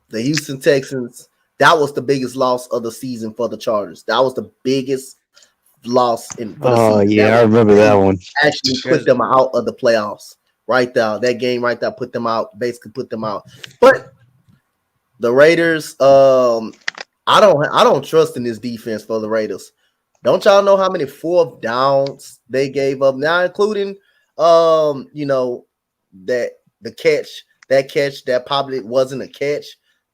the Houston Texans. That was the biggest loss of the season for the Chargers. That was the biggest loss for the Oh season. yeah, I remember that one. Actually put them out of the playoffs. Right there, that game right there put them out. Basically, put them out. But the Raiders, I don't trust in this defense for the Raiders. Don't y'all know how many fourth downs they gave up now, including you know, that catch that probably wasn't a catch,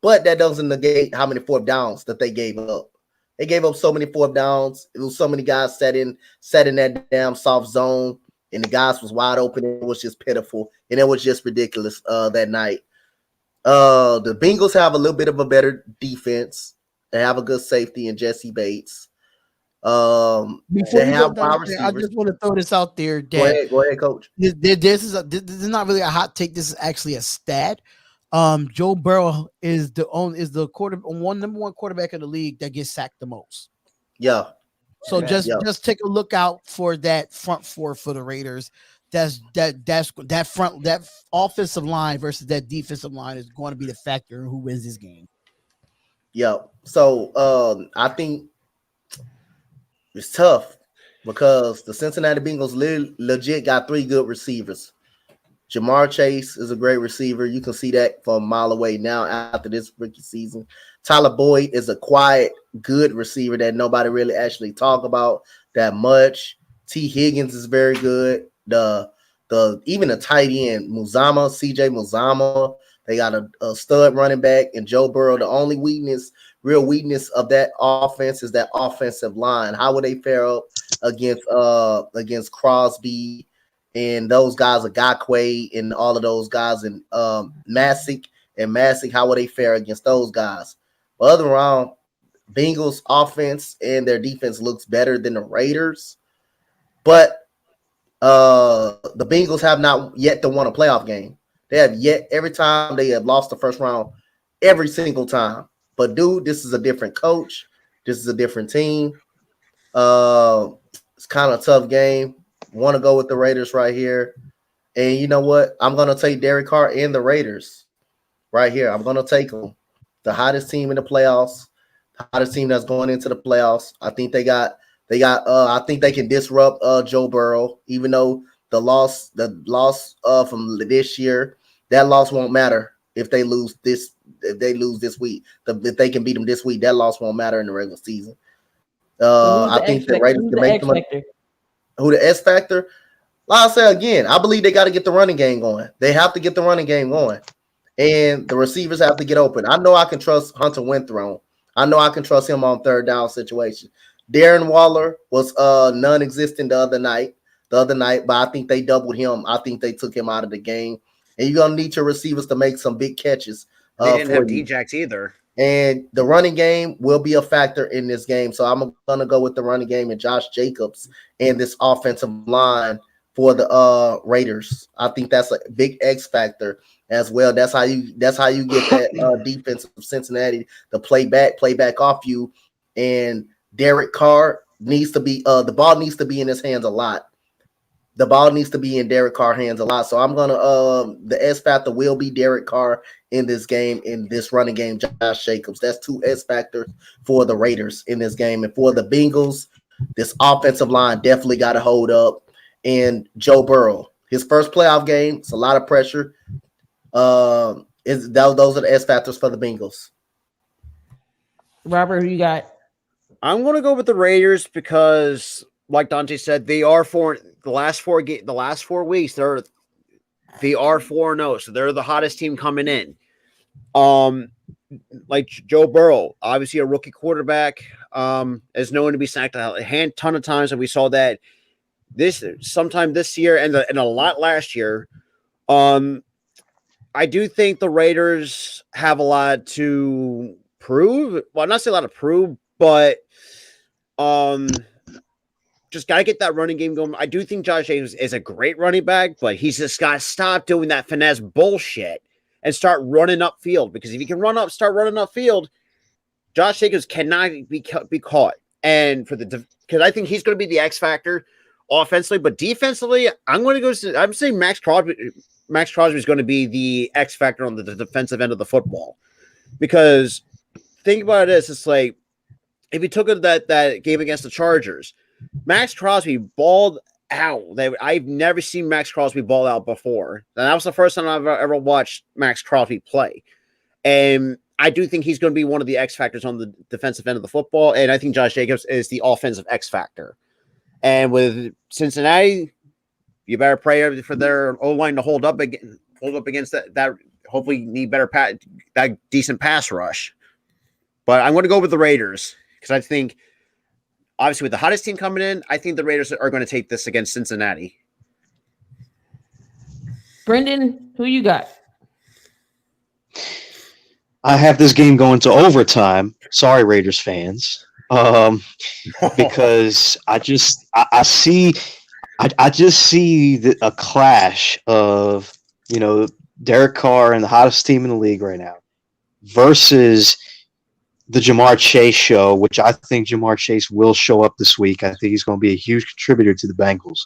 but that doesn't negate how many fourth downs that they gave up. They gave up so many fourth downs. It was so many guys set in that damn soft zone, and the guys was wide open. It was just pitiful, and it was just ridiculous that night. The Bengals have a little bit of a better defense. They have a good safety in Jesse Bates. Before They you have go down wide there, I receivers. just want to throw this out there. Go ahead, Coach. This is not really a hot take. This is actually a stat. Joe Burrow is the number one quarterback in the league that gets sacked the most. Yeah. So just take a look out for that front four for the Raiders. That offensive line versus that defensive line is going to be the factor in who wins this game. Yeah. So I think it's tough because the Cincinnati Bengals legit got three good receivers. Jamar Chase is a great receiver. You can see that from a mile away now after this rookie season. Tyler Boyd is a quiet, good receiver that nobody really actually talk about that much. T. Higgins is very good. Even the tight end, CJ Muzama, they got a stud running back, and Joe Burrow. The only real weakness of that offense is that offensive line. How would they fare up against Crosby and those guys, Agakwe and all of those guys, and Masick? How would they fare against those guys? But other around, Bengals offense and their defense looks better than the Raiders, but the Bengals have not yet to won a playoff game. They have yet every time they have lost the first round, every single time. But dude, this is a different coach. This is a different team. It's kind of a tough game. Want to go with the Raiders right here. And you know what? I'm going to take Derek Carr and the Raiders right here. I'm going to take them. The hottest team in the playoffs. The hottest team that's going into the playoffs. I think I think they can disrupt Joe Burrow, even though the loss from this year, that loss won't matter if they lose this week. If they can beat them this week, that loss won't matter in the regular season. I think the Raiders can make them. Who the X factor? Like I said again, I believe they got to get the running game going. They have to get the running game going, and the receivers have to get open. I know I can trust Hunter Renfrow. I know I can trust him on third down situation. Darren Waller was non-existent the other night, but I think they doubled him. I think they took him out of the game. And you're gonna need your receivers to make some big catches. They didn't have Djax either. And the running game will be a factor in this game. So I'm gonna go with the running game and Josh Jacobs and this offensive line for the Raiders. I think that's a big X factor as well. That's how you get that defense of Cincinnati to play back off you. And Derek Carr needs to be the ball needs to be in his hands a lot. The ball needs to be in Derek Carr's hands a lot. So I'm gonna the S factor will be Derek Carr in this game, in this running game, Josh Jacobs. That's two S factors for the Raiders in this game. And for the Bengals, this offensive line definitely got to hold up. And Joe Burrow, his first playoff game, it's a lot of pressure. Those are the S factors for the Bengals. Robert, who you got? I'm going to go with the Raiders because, like Dante said, they are the last 4 weeks. They are 4-0, so they're the hottest team coming in. like Joe Burrow, obviously a rookie quarterback, is known to be sacked a ton of times, and we saw that sometime this year and a lot last year. I do think the Raiders have a lot to prove. Well, not say a lot to prove, but just got to get that running game going. I do think Josh Jacobs is a great running back, but he's just got to stop doing that finesse bullshit and start running upfield. Because if he can start running upfield, Josh Jacobs cannot be caught. And because I think he's going to be the X factor offensively, but defensively, I'm saying Max Crosby is going to be the X factor on the defensive end of the football. Because think about this, it's like if you took that game against the Chargers, Max Crosby balled out. I've never seen Max Crosby ball out before. And that was the first time I've ever watched Max Crosby play. And I do think he's going to be one of the X factors on the defensive end of the football. And I think Josh Jacobs is the offensive X factor. And with Cincinnati, you better pray for their O-line to hold up against that hopefully need that decent pass rush. But I'm going to go with the Raiders because I think, obviously, with the hottest team coming in, I think the Raiders are going to take this against Cincinnati. Brendan, who you got? I have this game going to overtime. Sorry, Raiders fans. Because I just see a clash of, Derek Carr and the hottest team in the league right now versus the Jamar Chase show, which I think Jamar Chase will show up this week. I think he's going to be a huge contributor to the Bengals.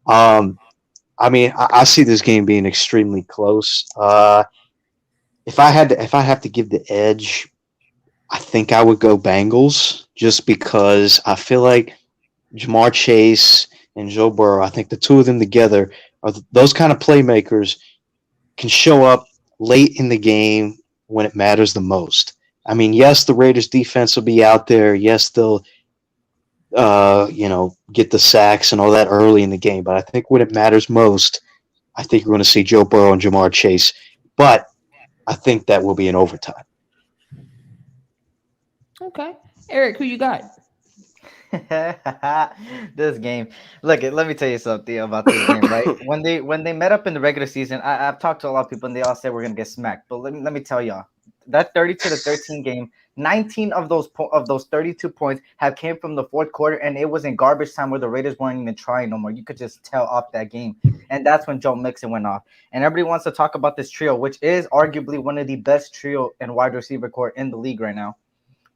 I see this game being extremely close. If I have to give the edge, I think I would go Bengals just because I feel like Jamar Chase and Joe Burrow, I think the two of them together are those kind of playmakers can show up late in the game when it matters the most. I mean, yes, the Raiders defense will be out there. Yes, they'll, get the sacks and all that early in the game. But I think when it matters most, I think we're going to see Joe Burrow and Jamar Chase. But I think that will be in overtime. Okay. Eric, who you got? This game. Look, let me tell you something about this game, right? When they met up in the regular season, I've talked to a lot of people and they all said we're gonna get smacked. But let me tell y'all, that 32-13 game, 19 of those 32 points have came from the fourth quarter, and it was in garbage time where the Raiders weren't even trying no more. You could just tell off that game, and that's when Joe Mixon went off. And everybody wants to talk about this trio, which is arguably one of the best trio and wide receiver core in the league right now.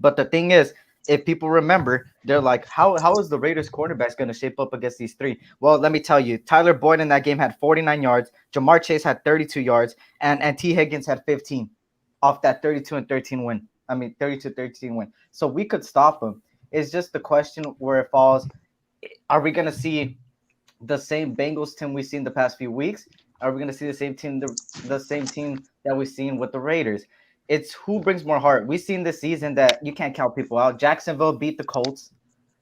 But the thing is, if people remember, they're like, how is the Raiders quarterbacks going to shape up against these three? Well, let me tell you, Tyler Boyd in that game had 49 yards. Jamar Chase had 32 yards. And T. Higgins had 15 off that 32-13 win. I mean, 32-13 win. So we could stop them. It's just the question where it falls. Are we going to see the same Bengals team we've seen the past few weeks? Are we going to see the same team that we've seen with the Raiders? It's who brings more heart. We've seen this season that you can't count people out. Jacksonville beat the Colts.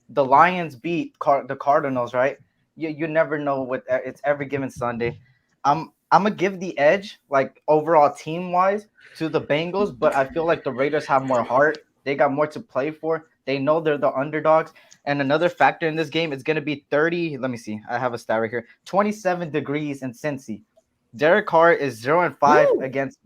The Lions beat the Cardinals, right? You never know it's every given Sunday. I'm gonna give the edge, like overall team wise, to the Bengals, but I feel like the Raiders have more heart. They got more to play for. They know they're the underdogs. And another factor in this game is gonna be 30. Let me see. I have a stat right here. 27 degrees in Cincy. Derek Carr is 0-5 against.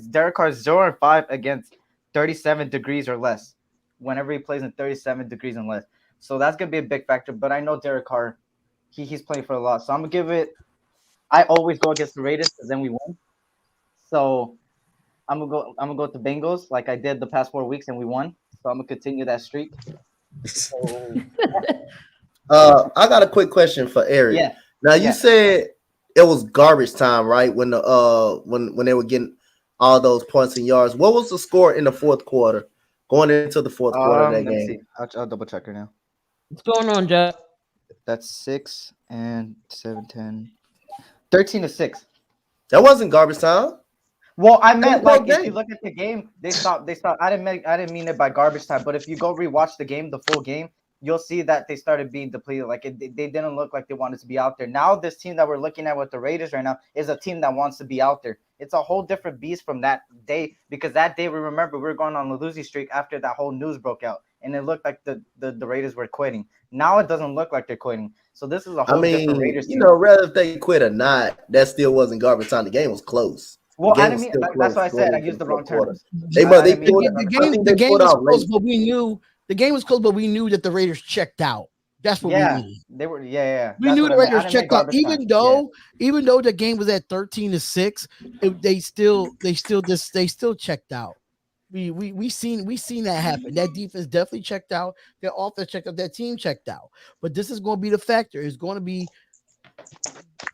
Derek Carr is 0-5 against 37 degrees or less. Whenever he plays in 37 degrees and less, so that's gonna be a big factor. But I know Derek Carr, he's playing for a lot, so I'm gonna give it. I always go against the Raiders because then we win. So I'm gonna go with the Bengals like I did the past 4 weeks and we won. So I'm gonna continue that streak. So, I got a quick question for Eric. Yeah. Now you said it was garbage time, right? When the when they were getting all those points and yards. What was the score in the fourth quarter? Going into the fourth quarter of that game. See. I'll double check her now. What's going on, Jeff? That's 6 and 7, 10. 13-6. That wasn't garbage time. Well, I meant like if you look at the game, they stopped. I didn't mean it by garbage time, but if you go rewatch the game, the full game, you'll see that they started being depleted. Like they didn't look like they wanted to be out there. Now this team that we're looking at with the Raiders right now is a team that wants to be out there. It's a whole different beast from that day, because that day we remember we were going on a losing streak after that whole news broke out, and it looked like the Raiders were quitting. Now it doesn't look like they're quitting. So this is a whole different Raiders team. Whether if they quit or not, that still wasn't garbage time. The game was close. Well, I didn't mean that's what I said. I used the wrong terms. The game was close, but we knew the game was close, but we knew that the Raiders checked out. That's what we knew. They were, yeah. We knew the Raiders checked out, even though the game was at 13-6, they still checked out. We seen that happen. That defense definitely checked out. Their offense checked out. That team checked out. But this is going to be the factor. It's going to be.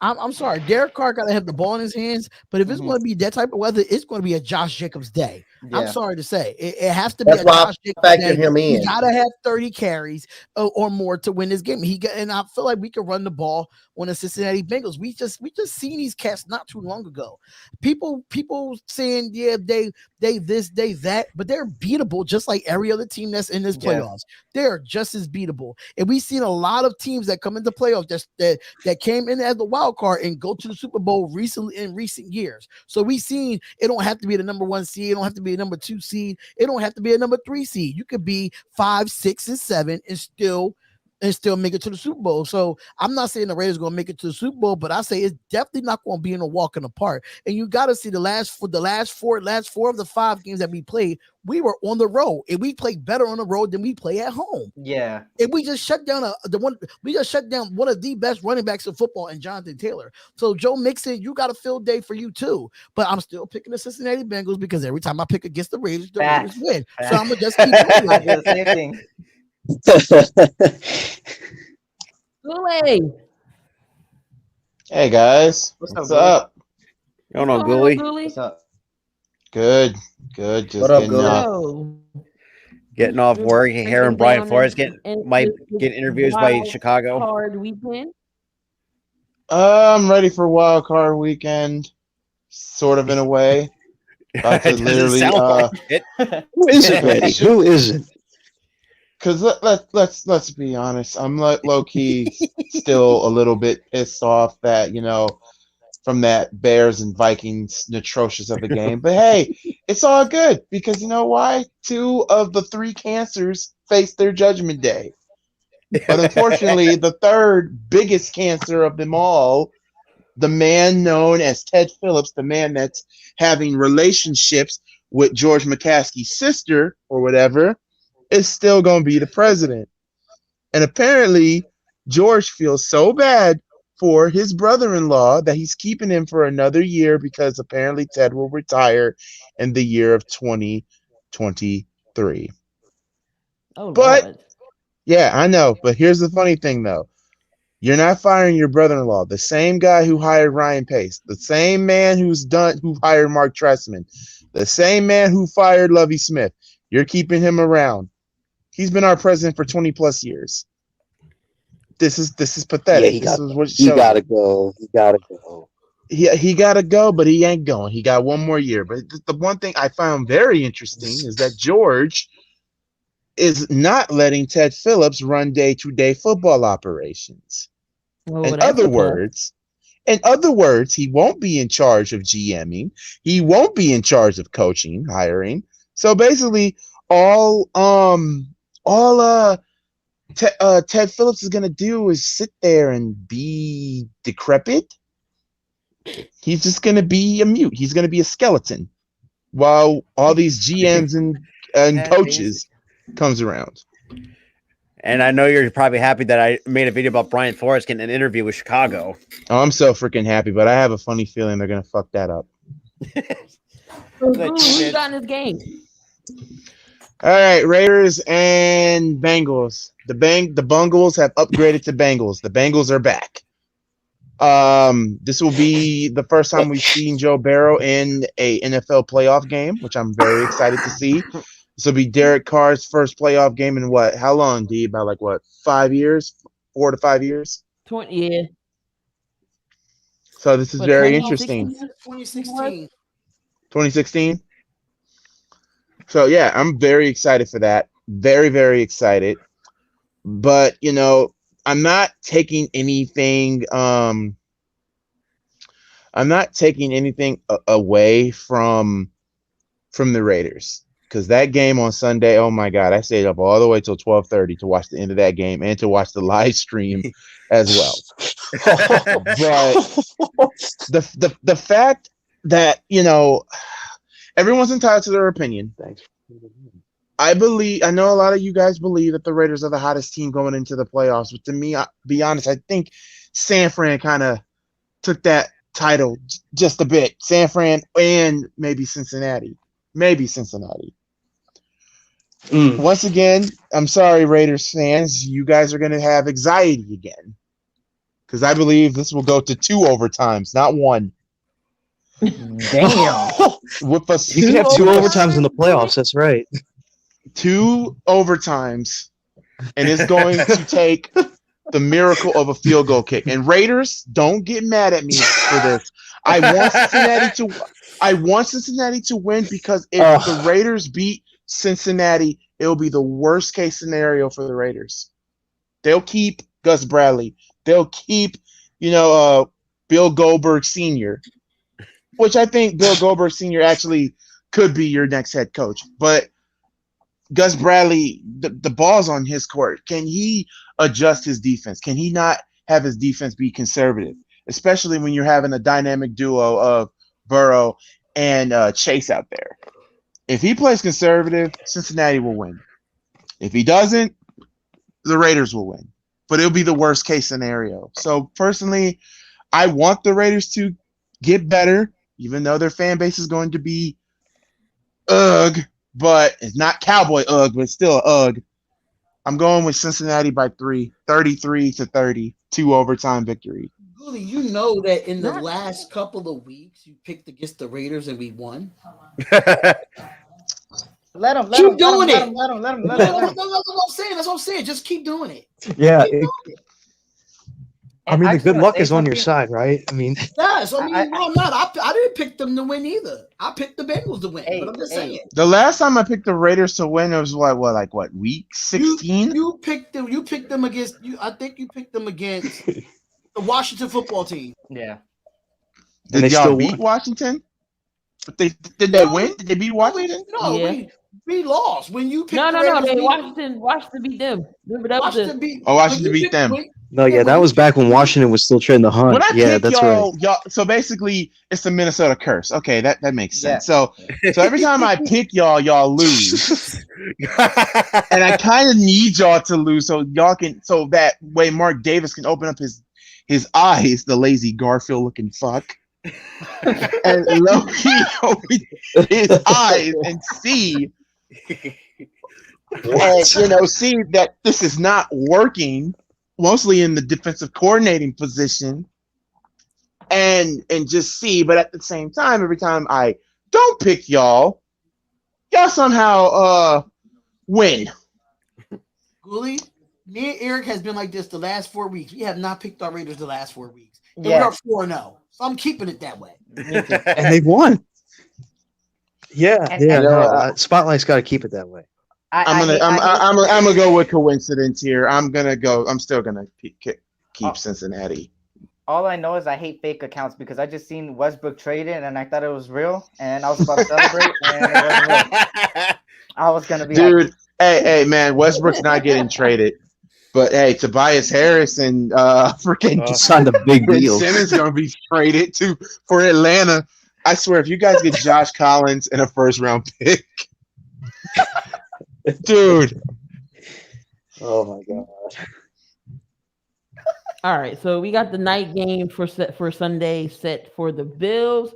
I'm sorry, Derek Carr got to have the ball in his hands, but if it's going to be that type of weather, it's going to be a Josh Jacobs day. Yeah. I'm sorry to say, it has to be a Josh Jacobs day. He got to have 30 carries or more to win this game. And I feel like we can run the ball on the Cincinnati Bengals. We just seen these cats not too long ago. People saying they this, they that, but they're beatable just like every other team that's in this playoffs. They're just as beatable. And we've seen a lot of teams that come into playoffs that came in as the wild card and go to the Super Bowl recently in recent years. So we've seen it don't have to be the number 1 seed, it don't have to be a number 2 seed, it don't have to be a number 3 seed. You could be 5, 6, and 7 and still make it to the Super Bowl. So I'm not saying the Raiders are going to make it to the Super Bowl, but I say it's definitely not going to be in a walk in the park. And you got to see the last four of the 5 games that we played, we were on the road, and we played better on the road than we play at home. Yeah, and we just shut down one of the best running backs in football in Jonathan Taylor. So Joe Mixon, you got a field day for you too. But I'm still picking the Cincinnati Bengals because every time I pick against the Raiders win. So I'm gonna just keep doing the same thing. Goulet. Hey guys, what's up? Going on, Goulet? What's up? Good. Just getting off work. Hearing Brian Flores might get interviews by Chicago. Hard weekend. I'm ready for wild card weekend, sort of in a way. About to literally, who isn't ready? Who isn't? Because let's be honest, I'm low key still a little bit pissed off that from that Bears and Vikings atrocious of a game. But hey, it's all good because you know why? 2 of the 3 cancers faced their judgment day. But unfortunately, the third biggest cancer of them all, the man known as Ted Phillips, the man that's having relationships with George McCaskey's sister or whatever, is still going to be the president. And apparently, George feels so bad for his brother-in-law that he's keeping him for another year because apparently Ted will retire in the year of 2023. Oh, but Lord. Yeah, I know. But here's the funny thing, though. You're not firing your brother-in-law, the same guy who hired Ryan Pace, the same man who hired Mark Trestman, the same man who fired Lovie Smith. You're keeping him around. He's been our president for 20 plus years. This is pathetic. Yeah, he gotta go. He gotta go. He gotta go, but he ain't going. He got one more year. But the one thing I found very interesting is that George is not letting Ted Phillips run day-to-day football operations. In other words, he won't be in charge of GMing. He won't be in charge of coaching, hiring. So basically, all Ted Phillips is gonna do is sit there and be decrepit. He's just gonna be a mute. He's gonna be a skeleton while all these GMs and coaches comes around. And I know you're probably happy that I made a video about Brian Flores getting an interview with Chicago. Oh, I'm so freaking happy, but I have a funny feeling they're gonna fuck that up. Who's got in this game? All right, Raiders and Bengals. The Bungles have upgraded to Bengals. The Bengals are back. This will be the first time we've seen Joe Burrow in a NFL playoff game, which I'm very excited to see. This will be Derek Carr's first playoff game in what? How long, D? About 5 years? 4 to 5 years? 20 years. So this is very interesting. 2016. 2016? So, yeah, I'm very excited for that. Very, very excited. But I'm not taking anything. I'm not taking anything away from the Raiders, because that game on Sunday, oh my God, I stayed up all the way till 12:30 to watch the end of that game and to watch the live stream as well. But the fact that everyone's entitled to their opinion. Thanks. I know a lot of you guys believe that the Raiders are the hottest team going into the playoffs, but to me, be honest, I think San Fran kind of took that title just a bit. San Fran and maybe Cincinnati. Once again, I'm sorry, Raiders fans, you guys are going to have anxiety again, because I believe this will go to 2 overtimes, not 1. Damn. With us, You can have 2 overtimes in the playoffs. That's right. 2 overtimes, and it's going to take the miracle of a field goal kick. And Raiders, don't get mad at me for this. I want Cincinnati to win, because if the Raiders beat Cincinnati, it'll be the worst case scenario for the Raiders. They'll keep Gus Bradley. They'll keep, Bill Goldberg Sr., which I think Bill Goldberg Sr. actually could be your next head coach. But Gus Bradley, the ball's on his court. Can he adjust his defense? Can he not have his defense be conservative, especially when you're having a dynamic duo of Burrow and Chase out there? If he plays conservative, Cincinnati will win. If he doesn't, the Raiders will win. But it'll be the worst case scenario. So personally, I want the Raiders to get better, even though their fan base is going to be ugh, but it's not cowboy ugh, but it's still ugh. I'm going with Cincinnati by 3, 33-30, 2 overtime victory. Goody, you know that in the last couple of weeks you picked against the Raiders and we won. Let him. Keep doing it. Let him. That's what I'm saying. Just keep doing it. Yeah. Keep doing it. I mean, the good Actually, luck say is on your something. side, right? I mean, Yes, I- I'm not. I didn't pick them to win either. I picked the Bengals to win. Hey, but I'm just hey. saying. The last time I picked the Raiders to win, it was what week 16? You picked them. You picked them against. I think you picked them against the Washington football team. Yeah. And they Did y'all still beat won. Washington? But did they win? Did they beat Washington? No, Yeah. we lost when you picked. No. the Raiders, They we- Washington beat them. Remember that was Washington the beat. Washington when you beat picked- them. when- no, yeah, when that you was back when Washington was still trying to hunt. When I Yeah, pick that's y'all, right. y'all, so basically it's the Minnesota curse. Okay, that makes sense. Yeah. So every time I pick y'all lose. And I kind of need y'all to lose so that way Mark Davis can open up his eyes, the lazy Garfield looking fuck. And low-key open his eyes and see see that this is not working, mostly in the defensive coordinating position, and just see. But at the same time, every time I don't pick y'all somehow win. Gully, me and Eric has been like this the last 4 weeks. We have not picked our Raiders the last 4 weeks. And Yeah. we're 4-0. So I'm keeping it that way. And they won. Yeah, And- yeah. and- No, Spotlight's got to keep it that way. I'm gonna go with coincidence here. I'm still gonna keep Cincinnati. All I know is I hate fake accounts because I just seen Westbrook traded and I thought it was real and I was about to celebrate and it wasn't real. I was gonna be Dude, hey man, Westbrook's not getting traded. But hey, Tobias Harris and freaking Signed a big Ben deal. Simmons gonna be traded for Atlanta. I swear, if you guys get Josh Collins and a first round pick, dude. Oh my god. All right, so we got the night game for Sunday set for the Bills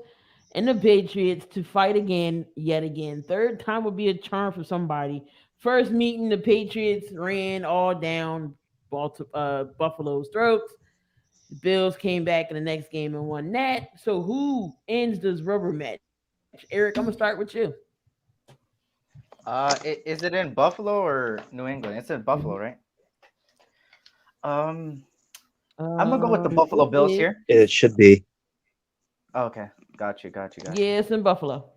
and the Patriots to fight yet again. Third time would be a charm for somebody. First meeting, the Patriots ran all down Buffalo's throats. The Bills came back in the next game and won that. So who ends this rubber match? Eric, I'm gonna start with you. Is it in Buffalo or New England? It's in Buffalo, right? I'm gonna go with the Buffalo Bills here. It should be. Okay, got you. Yeah, it's in Buffalo.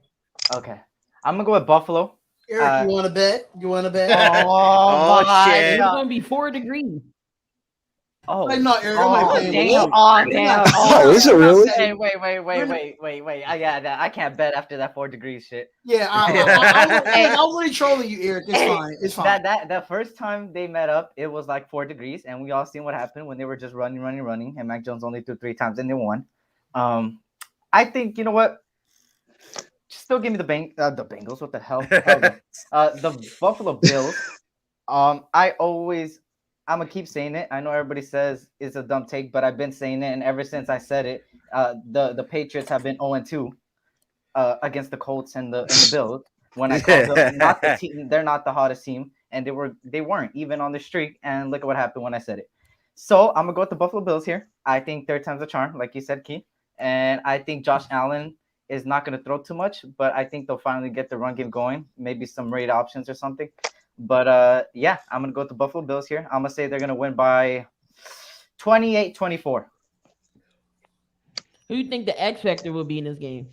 Okay, I'm gonna go with Buffalo. Eric, you want to bet? You want to bet? Oh, my shit. It's God. gonna be 4 degrees. Oh, Wait, no, Eric, I might oh, play with damn. you. Oh, We're damn. not- Oh, is it we're not really? betting. Wait. I can't bet after that 4 degrees shit. Yeah, I was really trolling you, Eric. It's fine. It's fine. That first time they met up, it was like 4 degrees, and we all seen what happened when they were just running, and Mac Jones only threw 3 times and they won. I think, you know what? Still give me the Bengals. What the hell? The Buffalo Bills. I'm gonna keep saying it. I know everybody says it's a dumb take, but I've been saying it, and ever since I said it, the Patriots have been 0-2 against the Colts and the Bills. When I called them not the team, they're not the hottest team, and they weren't even on the streak. And look at what happened when I said it. So I'm gonna go with the Buffalo Bills here. I think third time's a charm, like you said, Key, and I think Josh Allen is not going to throw too much, but I think they'll finally get the run game going. Maybe some raid options or something. But yeah, I'm going to go with the Buffalo Bills here. I'm going to say they're going to win by 28-24. Who do you think the X factor will be in this game?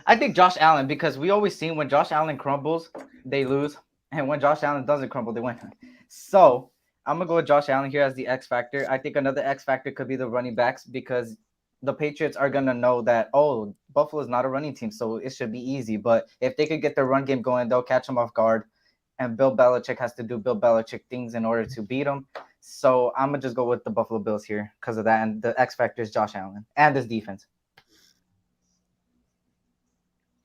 I think Josh Allen, because we always seen when Josh Allen crumbles, they lose. And when Josh Allen doesn't crumble, they win. So I'm going to go with Josh Allen here as the X factor. I think another X factor could be the running backs, because the Patriots are going to know that, oh, Buffalo is not a running team, so it should be easy. But if they could get their run game going, they'll catch them off guard. And Bill Belichick has to do Bill Belichick things in order to beat them. So I'm going to just go with the Buffalo Bills here because of that. And the X factor is Josh Allen and his defense.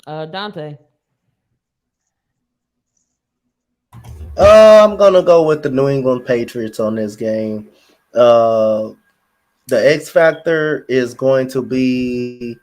Donte. I'm gonna go with the New England Patriots on this game. The X factor is going to be,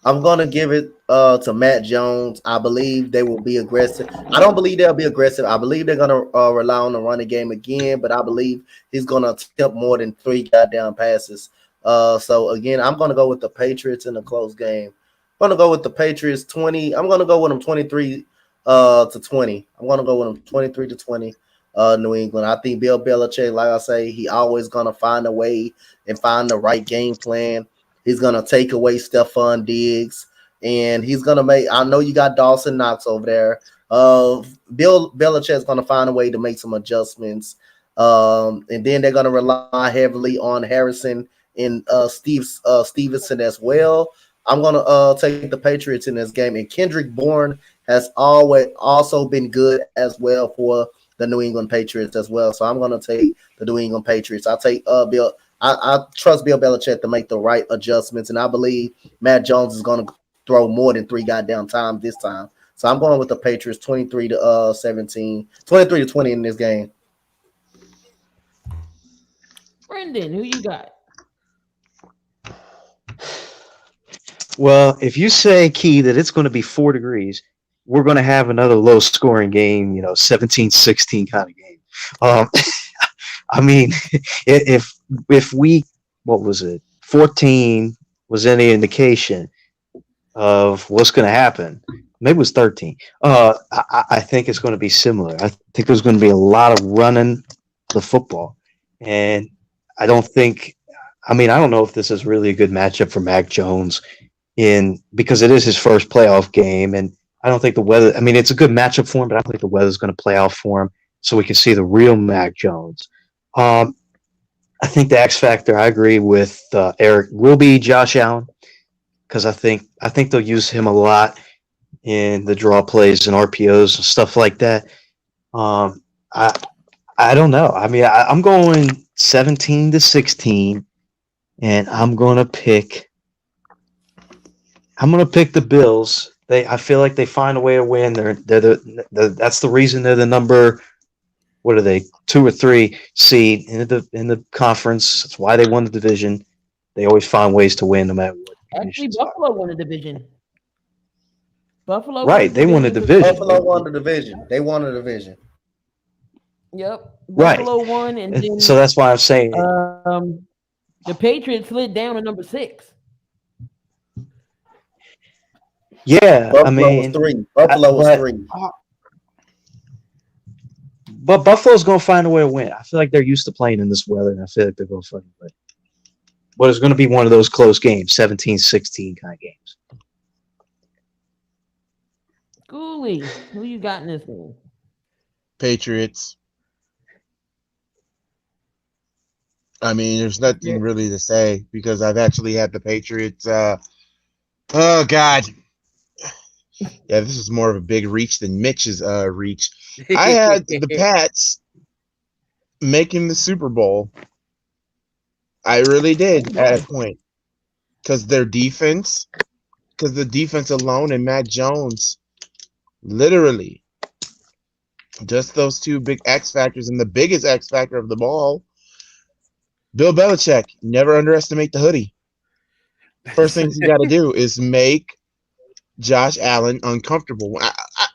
I'm going to give it to Matt Jones. I believe they will be aggressive. I don't believe they'll be aggressive. I believe they're going to rely on the running game again, but I believe he's going to attempt more than 3 goddamn passes. So, again, I'm going to go with the Patriots in a close game. I'm going to go with the Patriots 20. I'm going to go with them 23 to 20. I'm going to go with them 23 to 20. New England. I think Bill Belichick, like I say, he always gonna find a way and find the right game plan. He's gonna take away Stephon Diggs, and he's gonna make. I know you got Dawson Knox over there. Bill Belichick's gonna find a way to make some adjustments, and then they're gonna rely heavily on Harrison and Stevenson as well. I'm gonna take the Patriots in this game, and Kendrick Bourne has also been good as well for the New England Patriots as well. So I'm going to take the New England Patriots. I'll take Bill. I trust Bill Belichick to make the right adjustments, and I believe Matt Jones is going to throw more than 3 goddamn times this time. So I'm going with the Patriots 23 to 17, 23 to 20 in this game. Brendan, who you got? Well, if you say, Key, that it's going to be 4 degrees, we're going to have another low-scoring game, 17-16 kind of game. I mean, if we, what was it, 14 was any indication of what's going to happen, maybe it was 13. I think it's going to be similar. I think there's going to be a lot of running the football, and I don't know if this is really a good matchup for Mac Jones because it is his first playoff game, and I don't think the weather. I mean, it's a good matchup for him, but I don't think the weather's going to play out for him, so we can see the real Mac Jones. I think the X factor. I agree with Eric. Will be Josh Allen, because I think they'll use him a lot in the draw plays and RPOs and stuff like that. I don't know. I mean, I'm going 17-16, and I'm going to pick the Bills. I feel like they find a way to win. That's the reason they're the number. What are they? 2 or 3 seed in the conference. That's why they won the division. They always find ways to win, no matter what. Actually, Buffalo won the division. Buffalo. Right, they won the division. Buffalo won the division. They won the division. Yep. Right. Buffalo won, and then, so that's why I'm saying the Patriots slid down to number 6. Yeah, Buffalo was 3. Buffalo was 3. But Buffalo's going to find a way to win. I feel like they're used to playing in this weather, and I feel like they're going to find a way. But it's going to be one of those close games, 17-16 kind of games. Schoolie, who you got in this one? Patriots. I mean, there's nothing really to say because I've actually had the Patriots. Oh God, yeah, this is more of a big reach than Mitch's reach. I had the Pats making the Super Bowl. I really did at a point because the defense alone and Matt Jones, literally, just those two big X factors and the biggest X factor of them all. Bill Belichick, never underestimate the hoodie. First thing you got to do is make Josh Allen uncomfortable.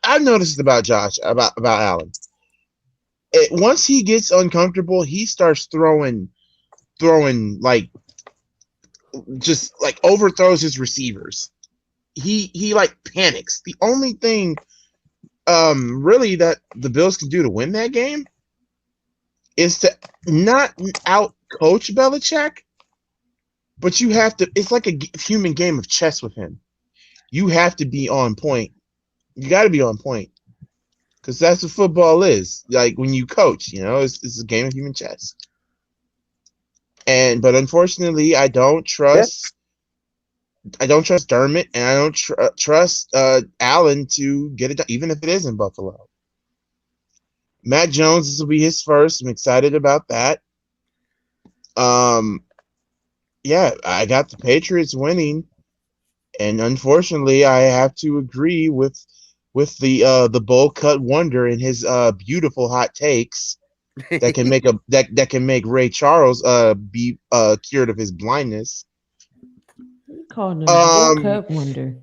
I've noticed about Allen. Once he gets uncomfortable, he starts throwing like just like overthrows his receivers. He like panics. The only thing really that the Bills can do to win that game is to not out coach Belichick, but you have to. It's like a human game of chess with him. You have to be on point. You got to be on point because that's what football is. Like when you coach, it's a game of human chess. But unfortunately, I don't trust Dermott, and I don't trust Allen to get it done, even if it is in Buffalo. Matt Jones, this will be his first. I'm excited about that. Yeah, I got the Patriots winning, and unfortunately, I have to agree with the bowl cut wonder and his beautiful hot takes that can make that can make Ray Charles be cured of his blindness. Calling him bowl cut wonder.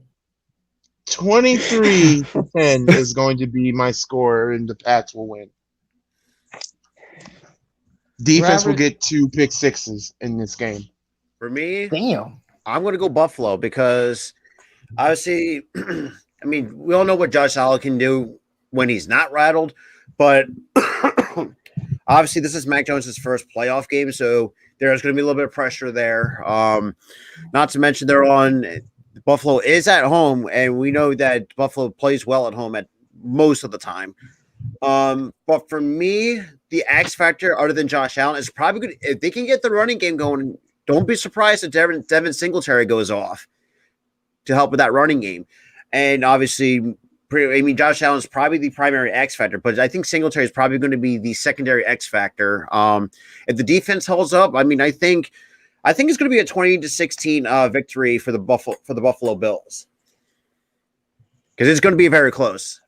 23-10 is going to be my score, and the Pats will win. Defense will get 2 pick sixes in this game. For me, Damn. I'm going to go Buffalo because obviously, I mean, we all know what Josh Allen can do when he's not rattled, but obviously this is Mac Jones' first playoff game, so there's going to be a little bit of pressure there. Not to mention Buffalo is at home, and we know that Buffalo plays well at home at most of the time. But for me, the X factor, other than Josh Allen, is probably good. If they can get the running game going, don't be surprised if Devin Singletary goes off to help with that running game. And obviously, Josh Allen is probably the primary X factor, but I think Singletary is probably going to be the secondary X factor. If the defense holds up, I think it's going to be a 20-16 victory for the Buffalo Bills because it's going to be very close.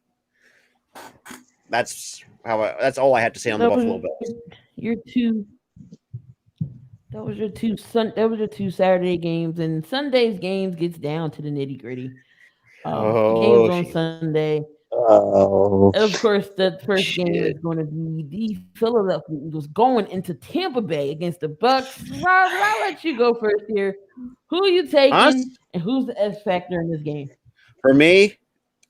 That's all I had to say on the Buffalo Bills. That was your two Saturday games, and Sunday's games gets down to the nitty gritty. Games on Sunday. Of course, the first game is going to be the Philadelphia Eagles going into Tampa Bay against the Bucks. Rob, I'll let you go first here. Who are you taking, and who's the X factor in this game? For me,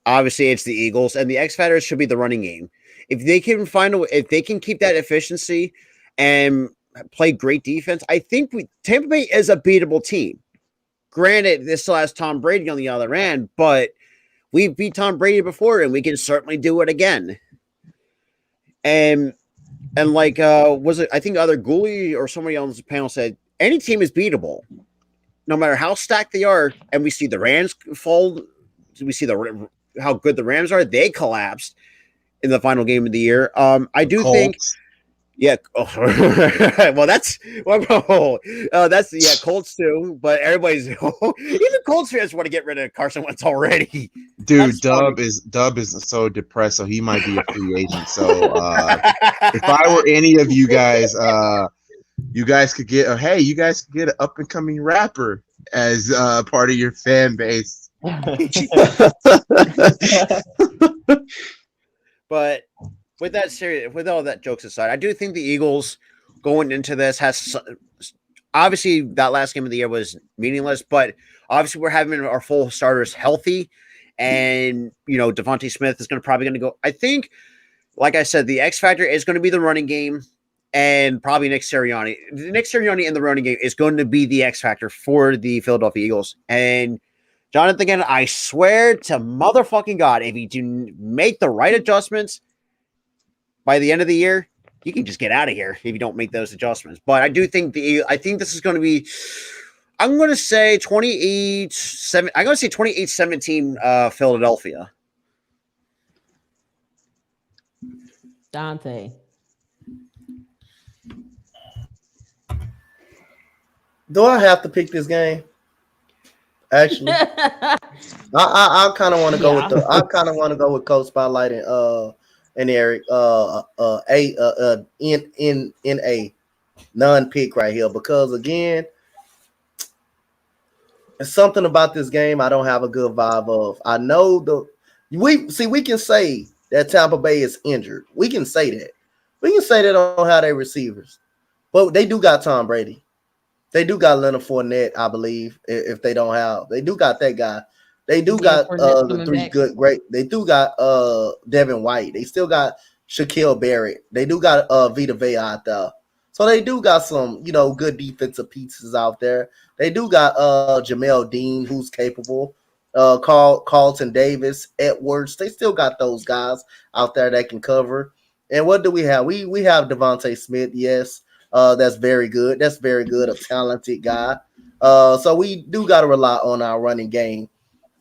obviously, it's the Eagles, and the X factor should be the running game. If they can if they can keep that efficiency and play great defense, I think Tampa Bay is a beatable team. Granted, this still has Tom Brady on the other end, but we've beat Tom Brady before, and we can certainly do it again. And like, was it? I think either Gooley or somebody on the panel said any team is beatable, no matter how stacked they are. And we see the Rams fold. We see how good the Rams are. They collapsed in the final game of the year. I do think. Yeah. Well, that's Colts too. But everybody's even Colts fans want to get rid of Carson Wentz already. Dude, Dub is so depressed, so he might be a free agent. So if I were any of you guys, you guys could get an up and coming rapper as part of your fan base. But with all that jokes aside, I do think the Eagles going into this has obviously that last game of the year was meaningless, but obviously we're having our full starters healthy, and Devontae Smith is probably going to go. I think, like I said, the X factor is going to be the running game, and probably Nick Sirianni. Nick Sirianni in the running game is going to be the X factor for the Philadelphia Eagles, and Jonathan Gannon, I swear to motherfucking God, if you do make the right adjustments by the end of the year, you can just get out of here if you don't make those adjustments. But I do think I think this is going to be, I'm going to say 28-7. I'm going to say 28-17 Philadelphia. Donte. Do I have to pick this game? Actually, I kind of want to go with the. I kind of want to go with Coach Spotlight and Eric in a non-pick right here, because again, it's something about this game I don't have a good vibe of. I know we can say that Tampa Bay is injured. We can say that. We can say they don't have their receivers, but they do got Tom Brady. They do got Leonard Fournette, I believe. If they don't have, they do got that guy. They do got the three great. They do got Devin White. They still got Shaquille Barrett. They do got Vita Vea out there. So they do got some, good defensive pieces out there. They do got Jamel Dean, who's capable. Carlton Davis, Edwards. They still got those guys out there that can cover. And what do we have? We have Devontae Smith, yes. That's very good. That's very good. A talented guy. So we do got to rely on our running game.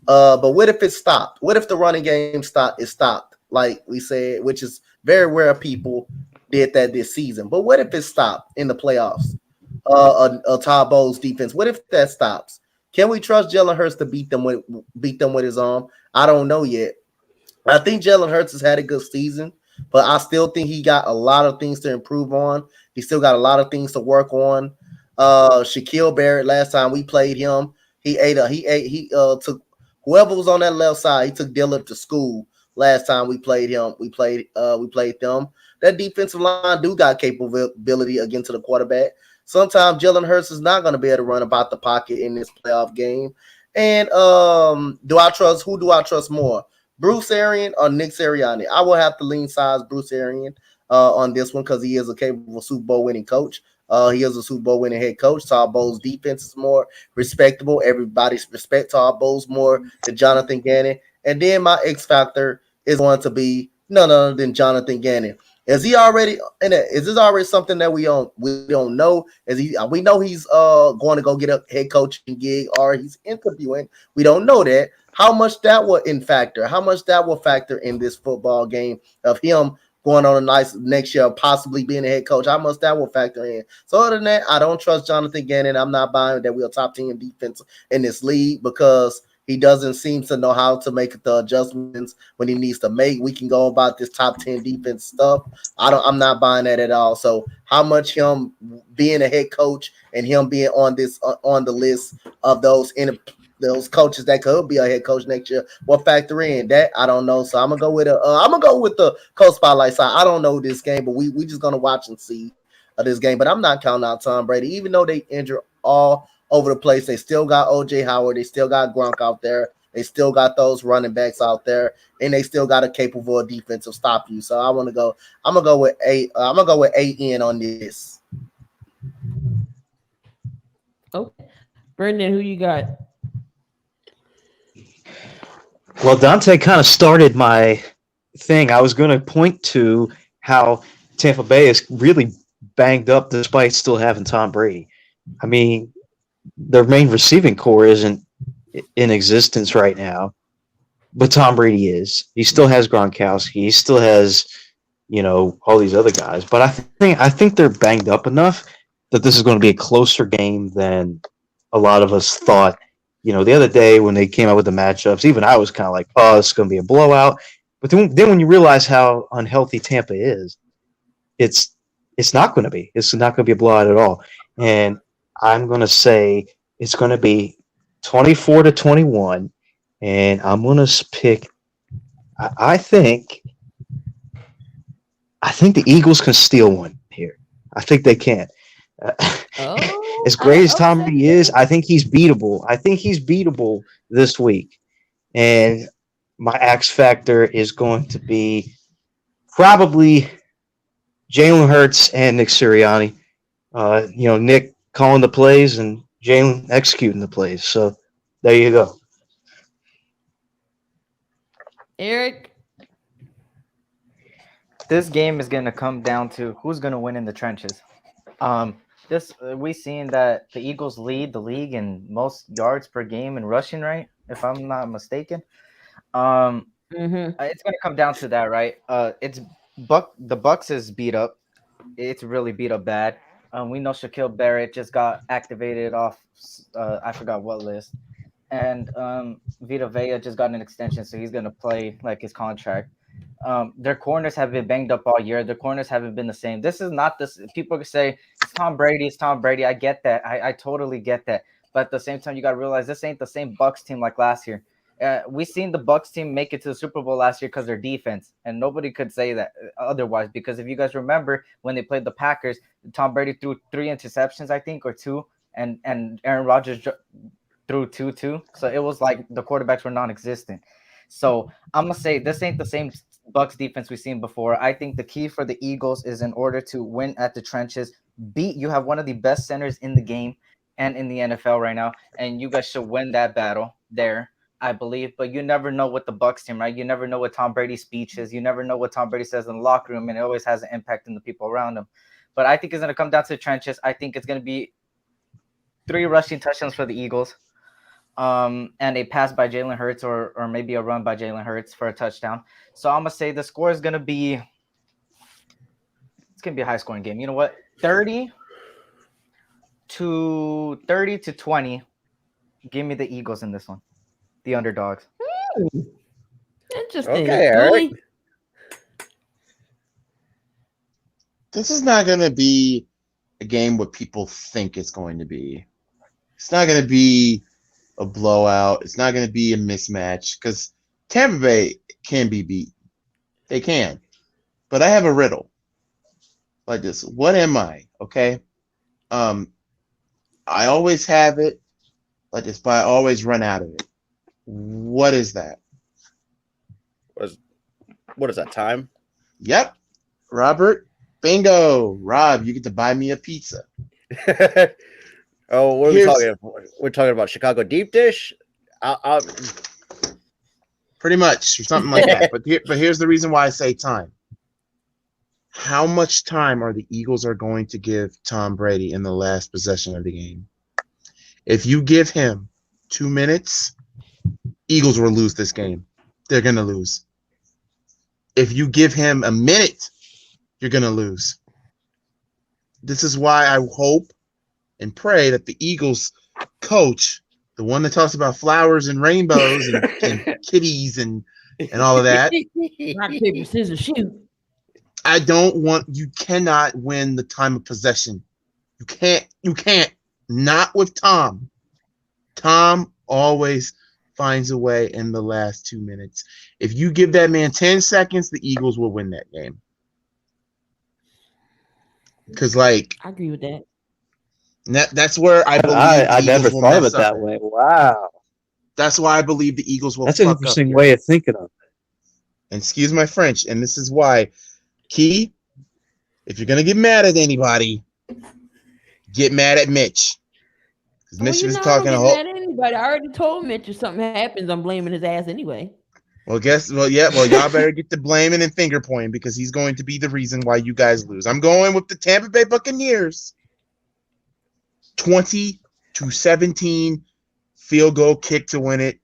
But what if it stopped? What if the running game is stopped? Like we said, which is very rare people did that this season. But what if it stopped in the playoffs? Todd Bowles defense. What if that stops? Can we trust Jalen Hurts to beat them with his arm? I don't know yet. I think Jalen Hurts has had a good season, but I still think he got a lot of things to improve on. He still got a lot of things to work on. Shaquille Barrett, last time we played him, he took whoever was on that left side, he took Dillard to school last time we played him. We played them. That defensive line do got capability against the quarterback. Sometimes Jalen Hurts is not going to be able to run about the pocket in this playoff game. And who do I trust more? Bruce Arians or Nick Sirianni? I will have to lean sides Bruce Arians on this one because he is a capable Super Bowl winning coach. He is a Super Bowl winning head coach. Todd Bowles' defense is more respectable. Everybody's respect Todd Bowles more than Jonathan Gannon. And then my X factor is going to be none other than Jonathan Gannon. Is this already something that we don't know? We know he's going to go get a head coaching gig or he's interviewing. We don't know that. How much that will factor in this football game of him going on a nice next year, possibly being a head coach. How much that will factor in. So other than that, I don't trust Jonathan Gannon. I'm not buying that we're a top 10 defense in this league because he doesn't seem to know how to make the adjustments when he needs to make. We can go about this top 10 defense stuff. I'm not buying that at all. So how much him being a head coach and him being on the list of those coaches that could be a head coach next year will factor in that. I don't know. So I'm gonna go with the coach spotlight side. I don't know this game, but we just gonna watch and see this game. But I'm not counting out Tom Brady, even though they injure all over the place. They still got OJ Howard. They still got Gronk out there. They still got those running backs out there, and they still got a capable defense to stop you. So I'm gonna go with AN on this. Okay, Brendan, who you got? Well, Donte kind of started my thing. I was going to point to how Tampa Bay is really banged up despite still having Tom Brady. I mean, their main receiving core isn't in existence right now, but Tom Brady is. He still has Gronkowski. He still has, all these other guys. But I think they're banged up enough that this is going to be a closer game than a lot of us thought. The other day when they came out with the matchups, even I was kind of like, oh, this is going to be a blowout. But then when you realize how unhealthy Tampa is, it's not going to be. It's not going to be a blowout at all. And I'm going to say it's going to be 24-21. And I'm going to pick – I think the Eagles can steal one here. I think they can. As great as Tom Brady is, I think he's beatable. I think he's beatable this week. And my X factor is going to be probably Jalen Hurts and Nick Sirianni. Nick calling the plays and Jalen executing the plays. So there you go. Eric. This game is going to come down to who's going to win in the trenches. We seen that the Eagles lead the league in most yards per game in rushing, right? If I'm not mistaken. It's going to come down to that, right? The Bucks is beat up. It's really beat up bad. We know Shaquille Barrett just got activated off I forgot what list. And Vita Vea just got an extension, so he's going to play like his contract. Their corners have been banged up all year. Their corners haven't been the same. This is not this. People say it's Tom Brady. It's Tom Brady. I get that. I totally get that. But at the same time, you got to realize this ain't the same Bucks team like last year. We seen the Bucks team make it to the Super Bowl last year because their defense, and nobody could say that otherwise. Because if you guys remember when they played the Packers, Tom Brady threw 3 interceptions, I think, or 2, and Aaron Rodgers threw 2 too. So it was like the quarterbacks were non-existent. So I'm gonna say this ain't the same Bucks defense we've seen before. I think the key for the Eagles is in order to win at the trenches, you have one of the best centers in the game and in the NFL right now, and you guys should win that battle there, I believe. But you never know with the Bucks team, right? You never know what Tom Brady's speech is. You never know what Tom Brady says in the locker room, and it always has an impact on the people around him. But I think it's gonna come down to the trenches. I think it's gonna be 3 rushing touchdowns for the Eagles. And a pass by Jalen Hurts or maybe a run by Jalen Hurts for a touchdown. So I'm gonna say the score is gonna be a high scoring game. You know what? 30 to 20. Give me the Eagles in this one. The underdogs. Interesting. Okay, Eric. This is not going to be a game what people think it's going to be. It's not going to be a blowout. It's not going to be a mismatch because Tampa Bay can be beat. They can. But I have a riddle like this. What am I? Okay. I always have it like this, but I always run out of it. What is that? What is that, time? Yep. Robert. Bingo. Rob, you get to buy me a pizza. Oh, what are we talking about? We're talking about Chicago deep dish? Pretty much, or something like that. But here's the reason why I say time. How much time are the Eagles are going to give Tom Brady in the last possession of the game? If you give him 2 minutes, Eagles will lose this game. They're going to lose. If you give him a minute, you're going to lose. This is why I hope and pray that the Eagles coach, the one that talks about flowers and rainbows and kitties and all of that. Rock, paper, scissors, shoot. You cannot win the time of possession. You can't. Not with Tom. Tom always finds a way in the last 2 minutes. If you give that man 10 seconds, the Eagles will win that game. Because, I agree with that. That's where I believe I never thought of it that way. Wow. That's why I believe the Eagles will. That's an interesting way of thinking of it. And excuse my French, and this is why, Key, if you're gonna get mad at anybody, get mad at Mitch. Because Mitch is talking a whole. Mad at anybody. I already told Mitch if something happens, I'm blaming his ass anyway. Well, y'all better get the blaming and finger pointing because he's going to be the reason why you guys lose. I'm going with the Tampa Bay Buccaneers. 20-17 field goal kick to win it.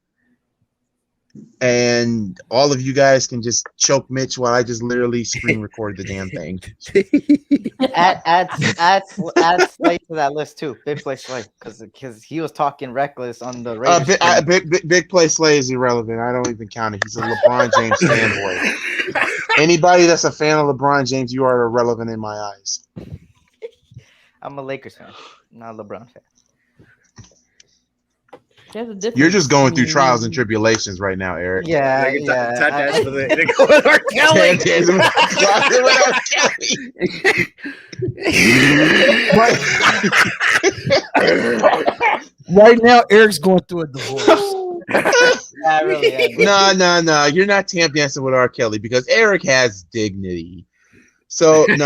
And all of you guys can just choke Mitch while I just literally screen record the damn thing. add Slay to that list too. Big play Slay because he was talking reckless on the Raiders. Big play Slay is irrelevant. I don't even count it. He's a LeBron James fanboy. Anybody that's a fan of LeBron James, you are irrelevant in my eyes. I'm a Lakers fan, not a LeBron fan. You're just going through trials and tribulations right now, Eric. Yeah. Right now, Eric's going through a divorce. Yeah, really. No. You're not tap dancing with R. Kelly because Eric has dignity. So Eric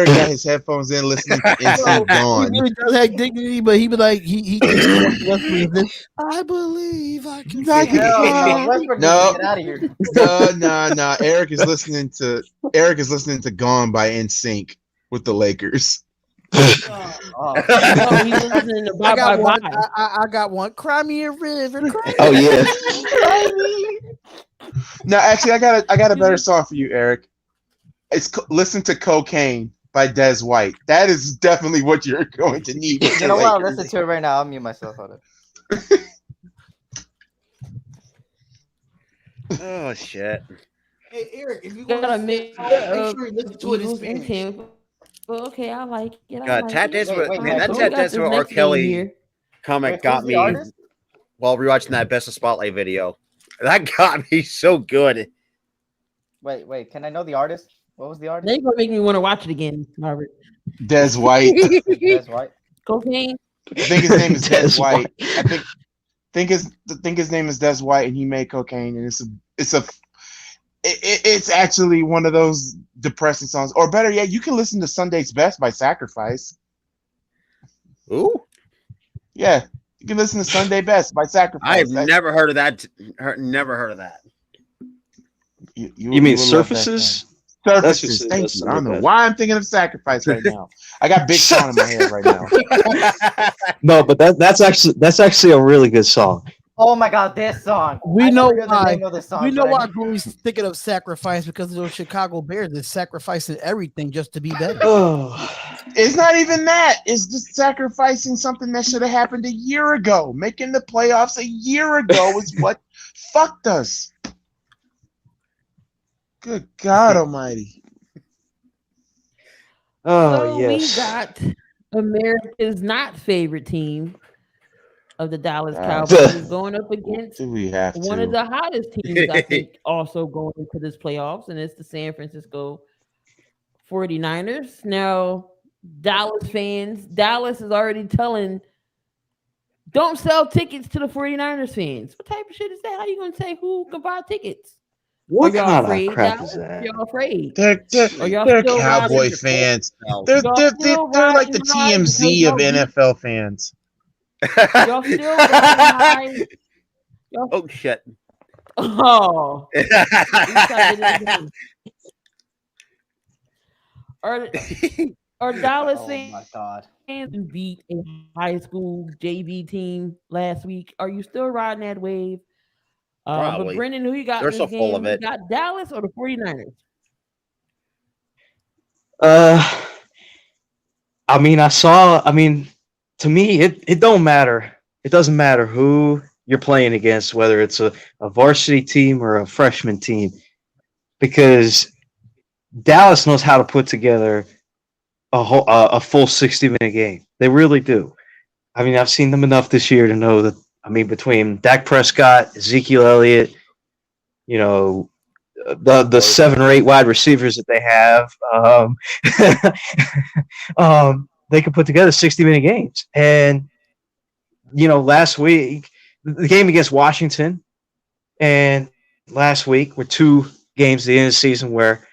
got his headphones in, listening to NSYNC He gone. really does have dignity, but he be like, he just wants to listen to this. I believe I can. I fly. can Hell fly. no, Westbrook needs No. to get out of here. No. Eric is listening to "Gone" by NSYNC with the Lakers. Oh, No, he's listening to Bye I got Bye one. Bye. I got one. Cry me a river. Cry Oh yeah. No, actually, I got a better song for you, Eric. Listen to "Cocaine" by Des White. That is definitely what you're going to need. with you the know what? I'll Lakers. listen to it right now. I'll mute myself on it. Oh shit. Hey Eric, if you Got want a to mix make sure you listen to it in Eagles and Spanish. Tampa. Well, okay, I like it. I God, like tap it. dance Wait, with wait, man. wait, That who tap got dance this with R. next game Kelly here? comment Wait, got who's the me artist? while rewatching that Best of Spotlight video. That got me so good. Wait. Can I know the artist? What was the artist? Now you're gonna make me want to watch it again, Robert. Des White. Des White. Cocaine. I think his name is Des Des White. White. I think his name is Des White, and he made "Cocaine," and it's actually one of those depressing songs. Or better yet, you can listen to "Sunday's Best" by Sacrifice. Ooh, Yeah, you can listen to "Sunday Best" by Sacrifice. I've never heard of that. Never heard of that. You mean will love that Surfaces? song. Surfaces. just- Thank that's you. I don't know Sunday why I'm thinking of Sacrifice right now. I got Big Sean in my head right now. No, but that's actually a really good song. Oh my God, this song. We I know never heard the why. name of this song, We know but I why Gooley's thinking of sacrifice because of those Chicago Bears is sacrificing everything just to be better. Oh, It's not even that. It's just sacrificing something that should have happened a year ago. Making the playoffs a year ago is what fucked us. Good God Almighty. oh So yes. we got America's not favorite team of the Dallas God. Cowboys going up against Do we have one of to? the hottest teams, I think, also going into this playoffs, and it's the San Francisco 49ers. Now, Dallas fans, Dallas is already telling, don't sell tickets to the 49ers fans. What type of shit is that? How you going to say who can buy tickets? What Are y'all kind afraid, of crap Dallas? is that? Y'all afraid? They're Are y'all still Cowboy riding? fans. No. They're Y'all they're, still they're like the riding high because TMZ of y'all beat- NFL fans. Y'all still riding high? Y'all, Oh shit. oh, we tried to get it again. Are Dallas Oh fans my God. who beat a high school JV team last week? Are you still riding that wave? But Probably. Brendan, who you got They're in this so full game? of You it. got Dallas or the 49ers? I mean, to me, it don't matter. It doesn't matter who you're playing against, whether it's a varsity team or a freshman team, because Dallas knows how to put together a full 60-minute game. They really do. I mean, I've seen them enough this year to know that. I mean, between Dak Prescott, Ezekiel Elliott, you know, the 7 or 8 wide receivers that they have, they can put together 60-minute games. And you know, last week the game against Washington and last week were 2 games at the end of the season where,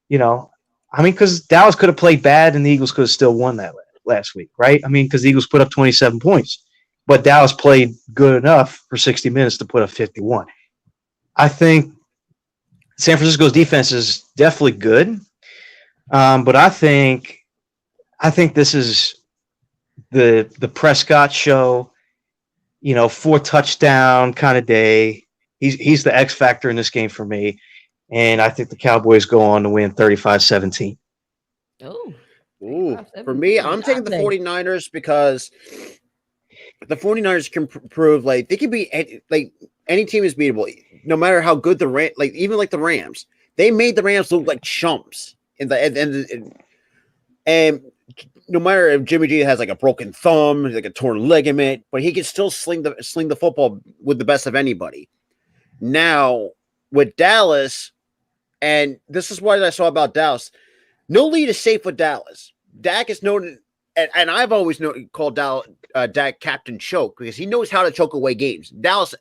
you know, I mean, because Dallas could have played bad and the Eagles could have still won that last week, right? I mean, because the Eagles put up 27 points, but Dallas played good enough for 60 minutes to put up 51. I think San Francisco's defense is definitely good, but I think this is the Prescott show, you know, 4 touchdown kind of day. He's the X factor in this game for me. And I think the Cowboys go on to win 35-17. Oh, Ooh, for me, I'm taking the 49ers because the 49ers can prove like they can be like any team is beatable, no matter how good even like the Rams. They made the Rams look like chumps and no matter if Jimmy G has like a broken thumb, like a torn ligament, but he can still sling the football with the best of anybody. Now with Dallas, and this is what I saw about Dallas. No lead is safe with Dallas. Dak is known, and I've always called Dak Captain Choke because he knows how to choke away games. Dallas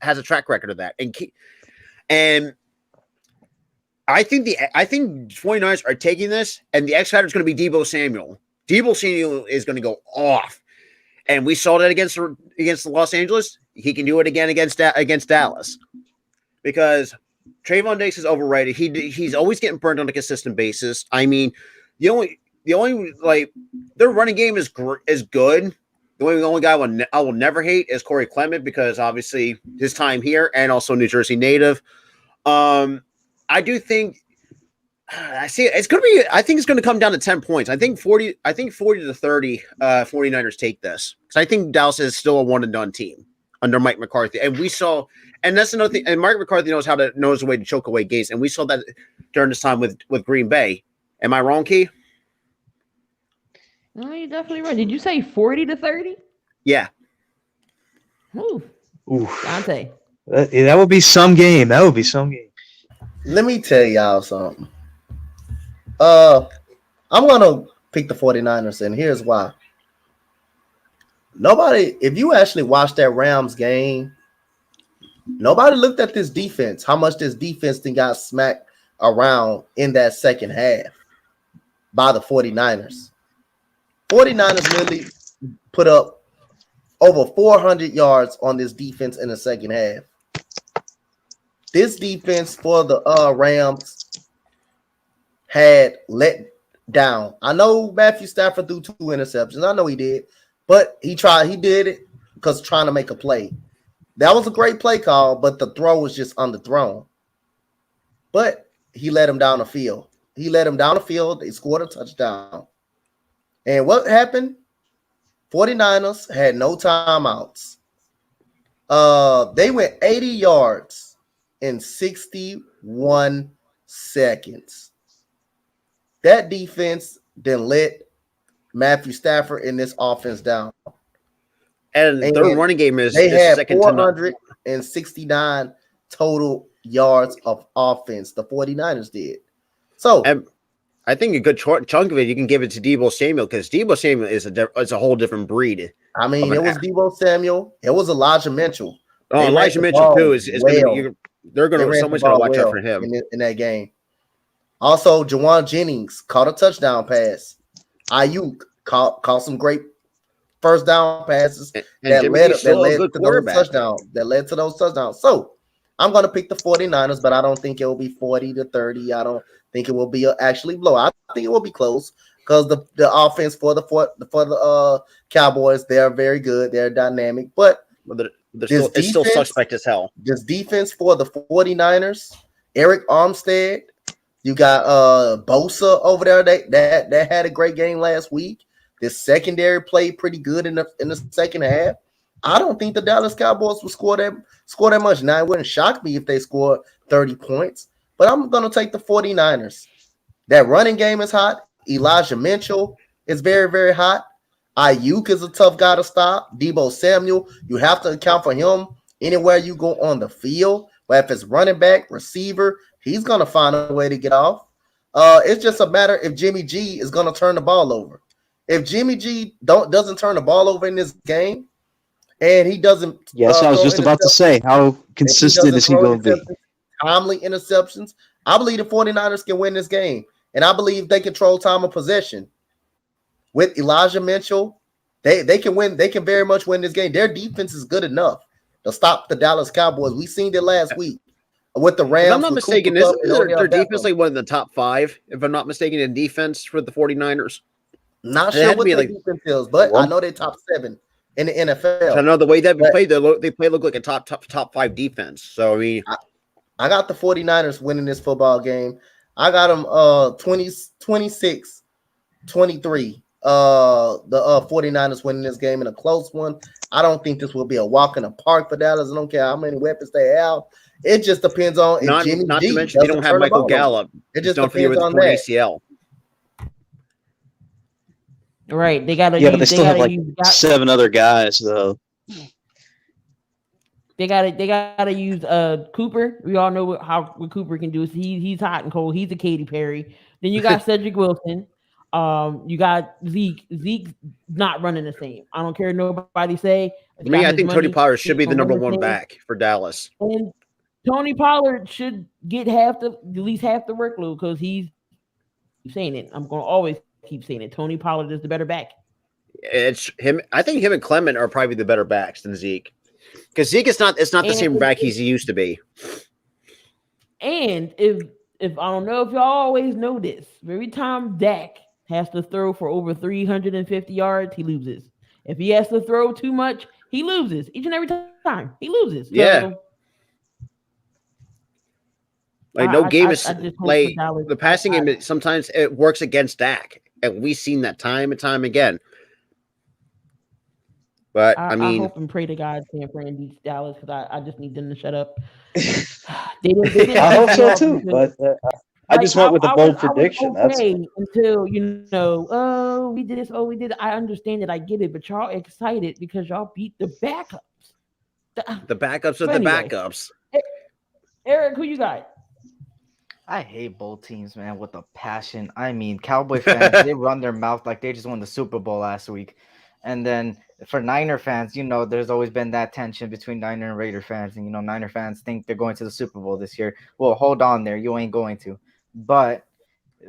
has a track record of that, and I think 49ers are taking this, and the X factor is going to be Deebo Samuel. Deebo Samuel is going to go off, and we saw that against the Los Angeles. He can do it again against Dallas, because Trayvon Diggs is overrated. He's always getting burned on a consistent basis. I mean, the only like their running game is good. The only guy I will never hate is Corey Clement, because obviously his time here and also New Jersey native. I do think I see it's going to be. I think it's going to come down to 10 points. I think 40 to 30. 49ers take this, because I think Dallas is still a one and done team under Mike McCarthy, and we saw. And that's another thing. And Mike McCarthy knows a way to choke away games, and we saw that during this time with Green Bay. Am I wrong, Key? No, you're definitely right. Did you say 40 to 30? Yeah. Ooh. Donte. That would be some game. Let me tell y'all something. I'm gonna pick the 49ers, and here's why. If you actually watched that Rams game, nobody looked at this defense, how much this defense then got smacked around in that second half by the 49ers. 49ers really put up over 400 yards on this defense in the second half. This defense for the Rams had let down. I know Matthew Stafford threw 2 interceptions. I know he did, but he did it because trying to make a play. That was a great play call, but the throw was just underthrown. But he let him down the field. They scored a touchdown. And what happened? 49ers had no timeouts. They went 80 yards in 61 seconds. That defense then let Matthew Stafford in this offense down. And their running game is they had second 469 total yards of offense. The 49ers did. So and I think a good chunk of it you can give it to Deebo Samuel, because Deebo Samuel is a whole different breed. I mean, it was Deebo Samuel. It was Elijah Mitchell. Oh, Elijah Mitchell too is going to be. Someone's going to watch out for him in that game. Also, Jawan Jennings caught a touchdown pass. Ayuk caught some great first down passes that led to those touchdowns. So I'm going to pick the 49ers, but I don't think it will be 40 to 30. I don't think it will be actually blow. I think it will be close, because the offense for the Cowboys, they're very good. They're dynamic, but it's still suspect as hell. This defense for the 49ers, Eric Armstead, you got Bosa over there that had a great game last week. This secondary played pretty good in the second half. I don't think the Dallas Cowboys will score that much. Now, it wouldn't shock me if they scored 30 points, but I'm going to take the 49ers. That running game is hot. Elijah Mitchell is very, very hot. Ayuk is a tough guy to stop. Deebo Samuel, you have to account for him anywhere you go on the field. But if it's running back, receiver, he's going to find a way to get off. It's just a matter if Jimmy G is going to turn the ball over. If Jimmy G doesn't turn the ball over in this game, and he doesn't, yes, I was just about to say, how consistent is he going to be? Timely interceptions. I believe the 49ers can win this game, and I believe they control time of possession. With Elijah Mitchell, they can win. They can very much win this game. Their defense is good enough to stop the Dallas Cowboys. We seen it last week with the Rams. If I'm not mistaken, is their defense like one of the top 5, if I'm not mistaken, in defense for the 49ers? Not sure what their defense is, but I know they're top 7 in the NFL. I know the way that they play look like a top 5 defense. So I mean, I got the 49ers winning this football game. I got them 26-23. The 49ers winning this game in a close one. I don't think this will be a walk in the park for Dallas. I don't care how many weapons they have. It just depends on if Jimmy not G to mention they don't have Michael Gallup. It just don't forget depends with on that. ACL. Right, they got to. Yeah, but they still have like 7 other guys though. They gotta use Cooper. We all know what Cooper can do. He's hot and cold. He's a Katy Perry. Then you got Cedric Wilson. You got Zeke. Zeke's not running the same. I don't care nobody say. I think Tony Pollard should be the number 1 back for Dallas. And Tony Pollard should get at least half the workload because he's saying it. I'm going to always keep saying it. Tony Pollard is the better back. It's him. I think him and Clement are probably the better backs than Zeke, because Zeke is not. It's not the same back he used to be. And if I don't know if y'all always know this, every time Dak has to throw for over 350 yards, he loses. If he has to throw too much, he loses. Each and every time he loses. So, yeah. Like no game is like the passing game. Sometimes it works against Dak, and we've seen that time and time again. But I mean, I hope and pray to God San Fran beats Dallas because I just need them to shut up. They didn't I hope so too, but I just went with a bold prediction. That's until oh, we did this, oh, we did. I understand it, I get it, but y'all excited because y'all beat the backups. The backups are the backups. Eric, who you got? I hate both teams, man, with a passion. I mean, Cowboy fans, they run their mouth like they just won the Super Bowl last week. And then for Niner fans, there's always been that tension between Niner and Raider fans. And, Niner fans think they're going to the Super Bowl this year. Well, hold on there. You ain't going to. But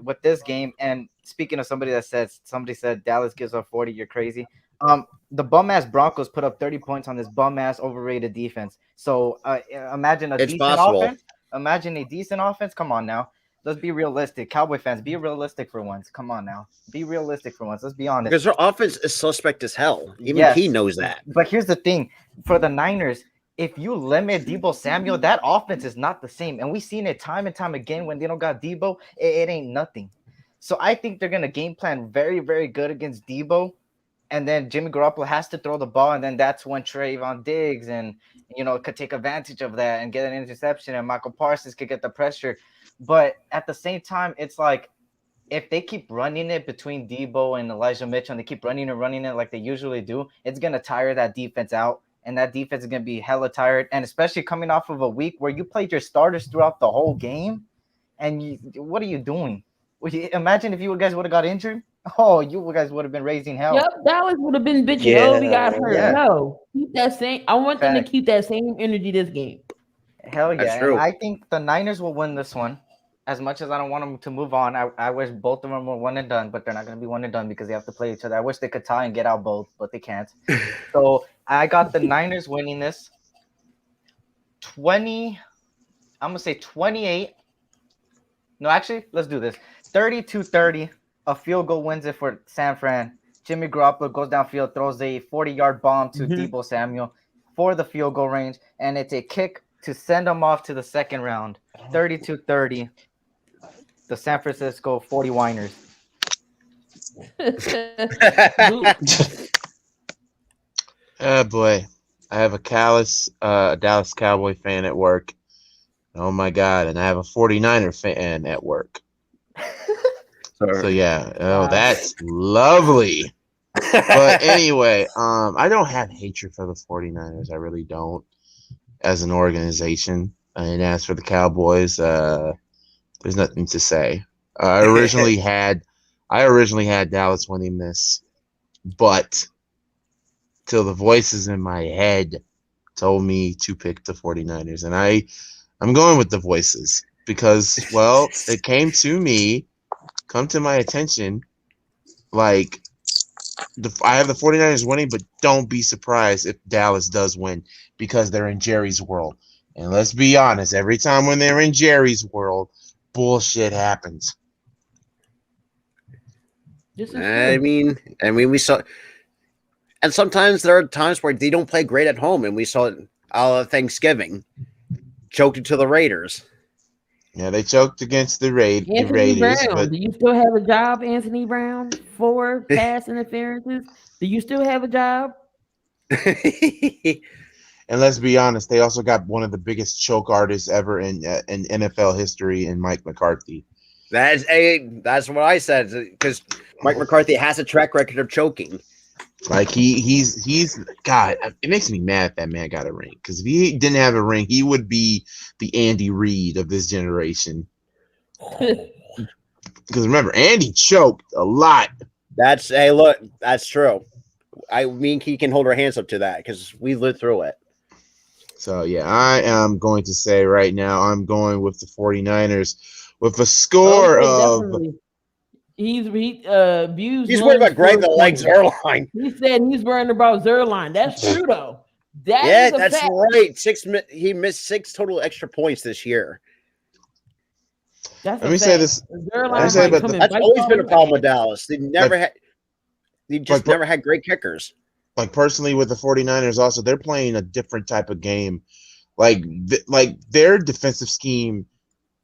with this game, and speaking of somebody said Dallas gives up 40, you're crazy. The bum-ass Broncos put up 30 points on this bum-ass overrated defense. So imagine a decent offense. Imagine a decent offense. Come on now. Let's be realistic. Cowboy fans, be realistic for once. Come on now. Be realistic for once. Let's be honest. Because their offense is suspect as hell. Even he knows that. But here's the thing. For the Niners, if you limit Deebo Samuel, that offense is not the same. And we've seen it time and time again when they don't got Deebo. It ain't nothing. So I think they're going to game plan very, very good against Deebo. And then Jimmy Garoppolo has to throw the ball. And then that's when Trayvon Diggs could take advantage of that and get an interception. And Michael Parsons could get the pressure. But at the same time, it's like if they keep running it between Deebo and Elijah Mitchell and they keep running it like they usually do, it's going to tire that defense out. And that defense is going to be hella tired. And especially coming off of a week where you played your starters throughout the whole game. And what are you doing? Imagine if you guys would have got injured. Oh, you guys would have been raising hell. Yep, Dallas would have been bitching. Yeah, we got hurt. yeah. No, keep that same. I want them to keep that same energy this game. Hell yeah. That's true. And I think the Niners will win this one. As much as I don't want them to move on, I wish both of them were one and done, but they're not going to be one and done because they have to play each other. I wish they could tie and get out both, but they can't. So I got the Niners winning this 20. I'm going to say 28. No, actually, let's do this. 32-30. A field goal wins it for San Fran. Jimmy Garoppolo goes downfield, throws a 40-yard bomb to Deebo Samuel for the field goal range, and it's a kick to send them off to the second round. 32-30. The San Francisco 49ers. Oh boy, I have a Dallas Cowboy fan at work. Oh my God, and I have a 49er fan at work. So yeah, that's lovely. But anyway, I don't have hatred for the 49ers. I really don't, as an organization. And as for the Cowboys, there's nothing to say. I originally had Dallas winning this, but till the voices in my head told me to pick the 49ers, and I'm going with the voices because, well, it come to my attention, like I have the 49ers winning, but don't be surprised if Dallas does win because they're in Jerry's world. And let's be honest, every time when they're in Jerry's world, bullshit happens. I mean, we saw, and sometimes there are times where they don't play great at home, and we saw it all of Thanksgiving, choked it to the Raiders. Yeah, they choked against the Raiders. Brown. But Do you still have a job, Anthony Brown? 4 pass interferences. Do you still have a job? and let's be honest, they also got one of the biggest choke artists ever in NFL history in Mike McCarthy. That's what I said, because Mike McCarthy has a track record of choking. Like he's God. It makes me mad that man got a ring, because if he didn't have a ring, he would be the Andy Reid of this generation. Because remember, Andy choked a lot. That's true. I mean, he can hold our hands up to that because we lived through it. So, yeah, I am going to say right now I'm going with the 49ers with a score of Definitely. He's Views He's worried about Greg the Legs 420. Zerline. He said he's worrying about Zerline. That's true though. That Yeah, is a that's fact. right. He missed 6 total extra points this year. That's Let a me fact. say this. Zerline Let me say might about come the- and That's bite always y'all been a in the problem with ass. Dallas. They just never had great kickers. Like personally with the 49ers also, they're playing a different type of game. Like their defensive scheme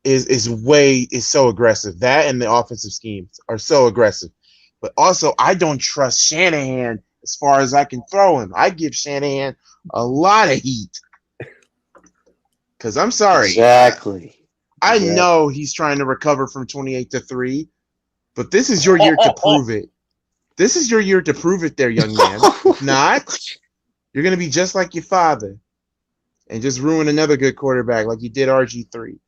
is so aggressive. That and the offensive schemes are so aggressive. But also, I don't trust Shanahan as far as I can throw him. I give Shanahan a lot of heat. Because I'm sorry. Exactly. I know he's trying to recover from 28-3, but this is your year to prove it. This is your year to prove it there, young man. If not, you're going to be just like your father and just ruin another good quarterback like you did RG3.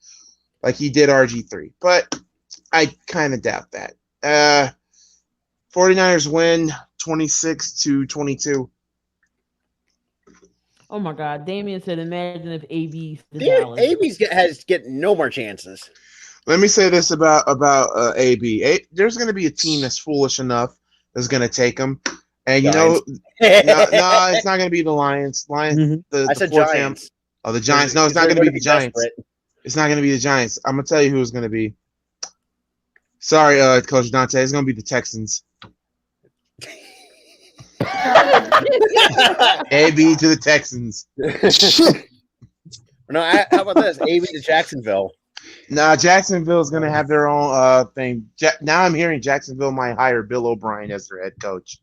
But I kind of doubt that. 49ers win 26-22. Oh my God. Damien said, imagine if AB's the Dallas. AB's has getting no more chances. Let me say this about AB. There's going to be a team that's foolish enough that's going to take him. And, Giants. no, it's not going to be the Lions. Mhm. I said Giants. Oh, the Giants. No, it's not going to be the Giants. Desperate. It's not going to be the Giants. I'm going to tell you who it's going to be. Sorry, Coach Donte. It's going to be the Texans. AB to the Texans. No, how about this? AB to Jacksonville. Nah, Jacksonville's going to have their own thing. Now I'm hearing Jacksonville might hire Bill O'Brien as their head coach.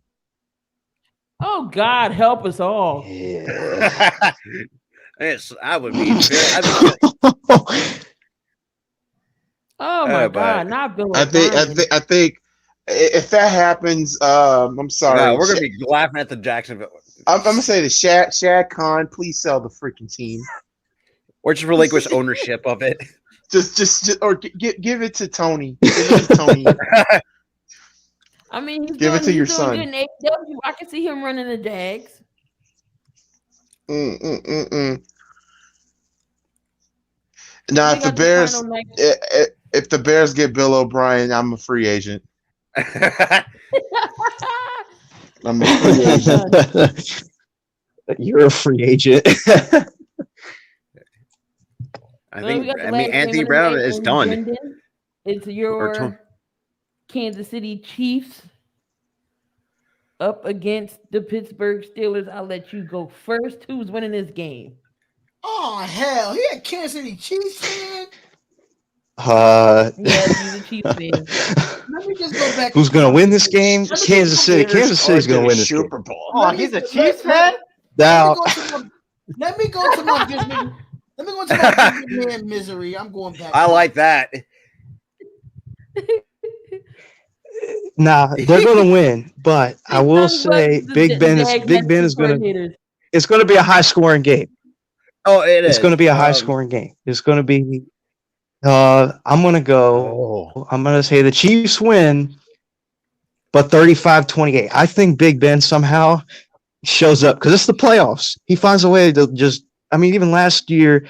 Oh God, help us all. Yeah. Yes, I would be. Oh my but- God, not Bill I think if that happens, I'm sorry. No, we're gonna be laughing at the Jacksonville. I'm gonna say to Shad Khan, please sell the freaking team. Or just relinquish ownership of it. Just or give it to Tony. Give it to Tony. I mean, he's Give it to your doing son. good in AEW. I can see him running the Dags. Now, They if the got Bears, final night. if the Bears get Bill O'Brien, I'm a free agent. I'm a free agent. You're a free agent. I Well, we got the last game Anthony of the Brown night is on done. Brendan. It's Or your Kansas City Chiefs up against the Pittsburgh Steelers. I'll let you go first. Who's winning this game? Oh hell, he had Kansas City Chiefs fan. Yeah, he's a Chiefs fan. Let me just go back. Who's gonna win this game? Let me Kansas City. Kansas City's gonna win this game. Super Bowl. Oh, he's a Chiefs fan? Now, Let me go to my Disney. Let me go to my Disney man misery. I'm going back. I like that. nah, they're gonna win, but I will It's not say like Big the Ben is Jags Big had Ben two is gonna. coordinators. It's gonna be a high scoring game. Oh, it is. It's gonna be a high scoring game. It's gonna be. I'm gonna go. Oh. I'm gonna say the Chiefs win, but 35-28. I think Big Ben somehow shows up because it's the playoffs. He finds a way to just. I mean, even last year,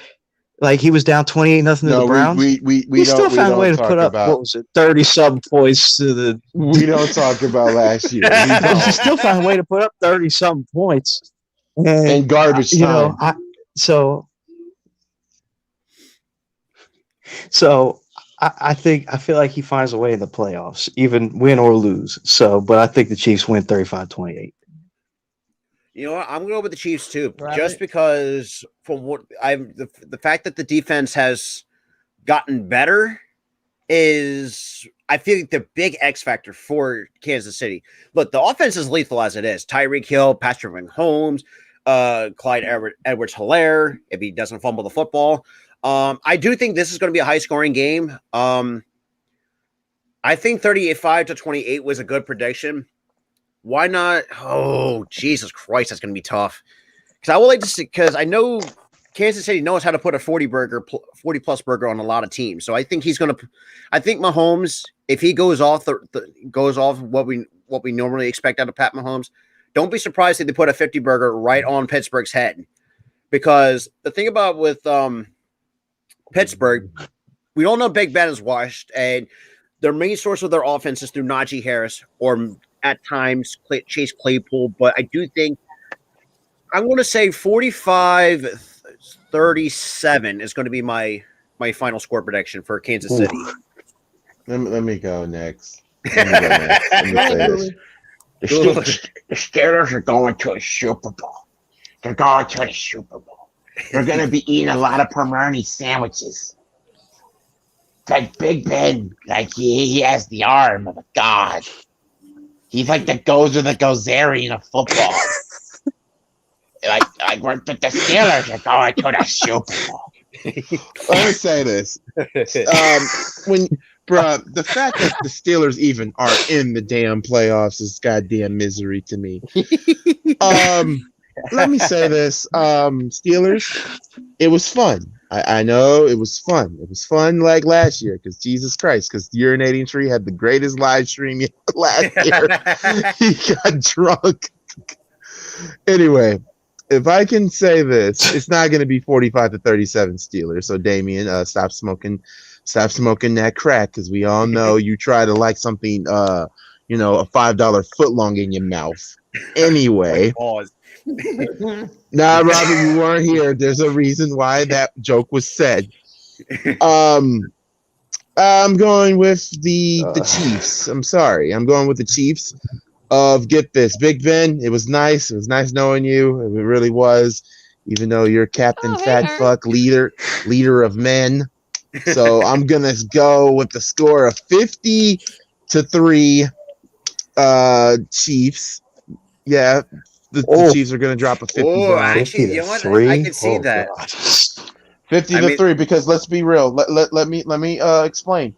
like he was down 28-0 to the Browns. we He still found a way to talk put up about, what was it, 30-some points to the. We don't talk about last year. We He don't. still found a way to put up 30-some points. And garbage You know, time. I feel like he finds a way in the playoffs, even win or lose. So, but I think the Chiefs win 35-28. You know what? I'm going to go with the Chiefs too, Right. just because from what the fact that the defense has gotten better is, I feel like the big X factor for Kansas City. Look, the offense is lethal as it is. Tyreek Hill, Patrick Mahomes, Clyde Edwards-Helaire, if he doesn't fumble the football. I do think this is going to be a high scoring game. I think 35-28 was a good prediction. Why not? Oh, Jesus Christ, that's going to be tough. Because I would like to see, because I know Kansas City knows how to put a 40-plus burger on a lot of teams. So I think I think Mahomes, if he goes off goes off what we normally expect out of Pat Mahomes, don't be surprised if they put a 50 burger right on Pittsburgh's head. because the thing about with Pittsburgh, we all know Big Ben is washed, and their main source of their offense is through Najee Harris or at times Chase Claypool. But I do think I'm going to say 45-37 is going to be my final score prediction for Kansas City. Let me go next. Let me say this. The Steelers are going to a Super Bowl. They're going to a Super Bowl. They're going to be eating a lot of pepperoni sandwiches. Like Big Ben, like he has the arm of a god. He's like the Gozer the Gozerian of football. like the Steelers are going to the Super Bowl. Let me say this. The fact that the Steelers even are in the damn playoffs is goddamn misery to me. Let me say this. Steelers, it was fun. I know it was fun. It was fun like last year because Jesus Christ, because Urinating Tree had the greatest live stream last year. He got drunk. Anyway, if I can say this, it's not going to be 45-37 Steelers. So Damien, stop smoking that crack because we all know you try to like something, a $5 footlong in your mouth. Anyway. Nah, Robert, you weren't here. There's a reason why that joke was said. I'm going with the Chiefs. I'm sorry. I'm going with the Chiefs get this. Big Ben, it was nice. It was nice knowing you. It really was. Even though you're Captain Fat Fuck, leader of men. So I'm going to go with the score of 50-3 Chiefs. Yeah. The Chiefs are going to drop a 50. Actually, you know what? I can see that. 50-3 because let's be real. Let me explain.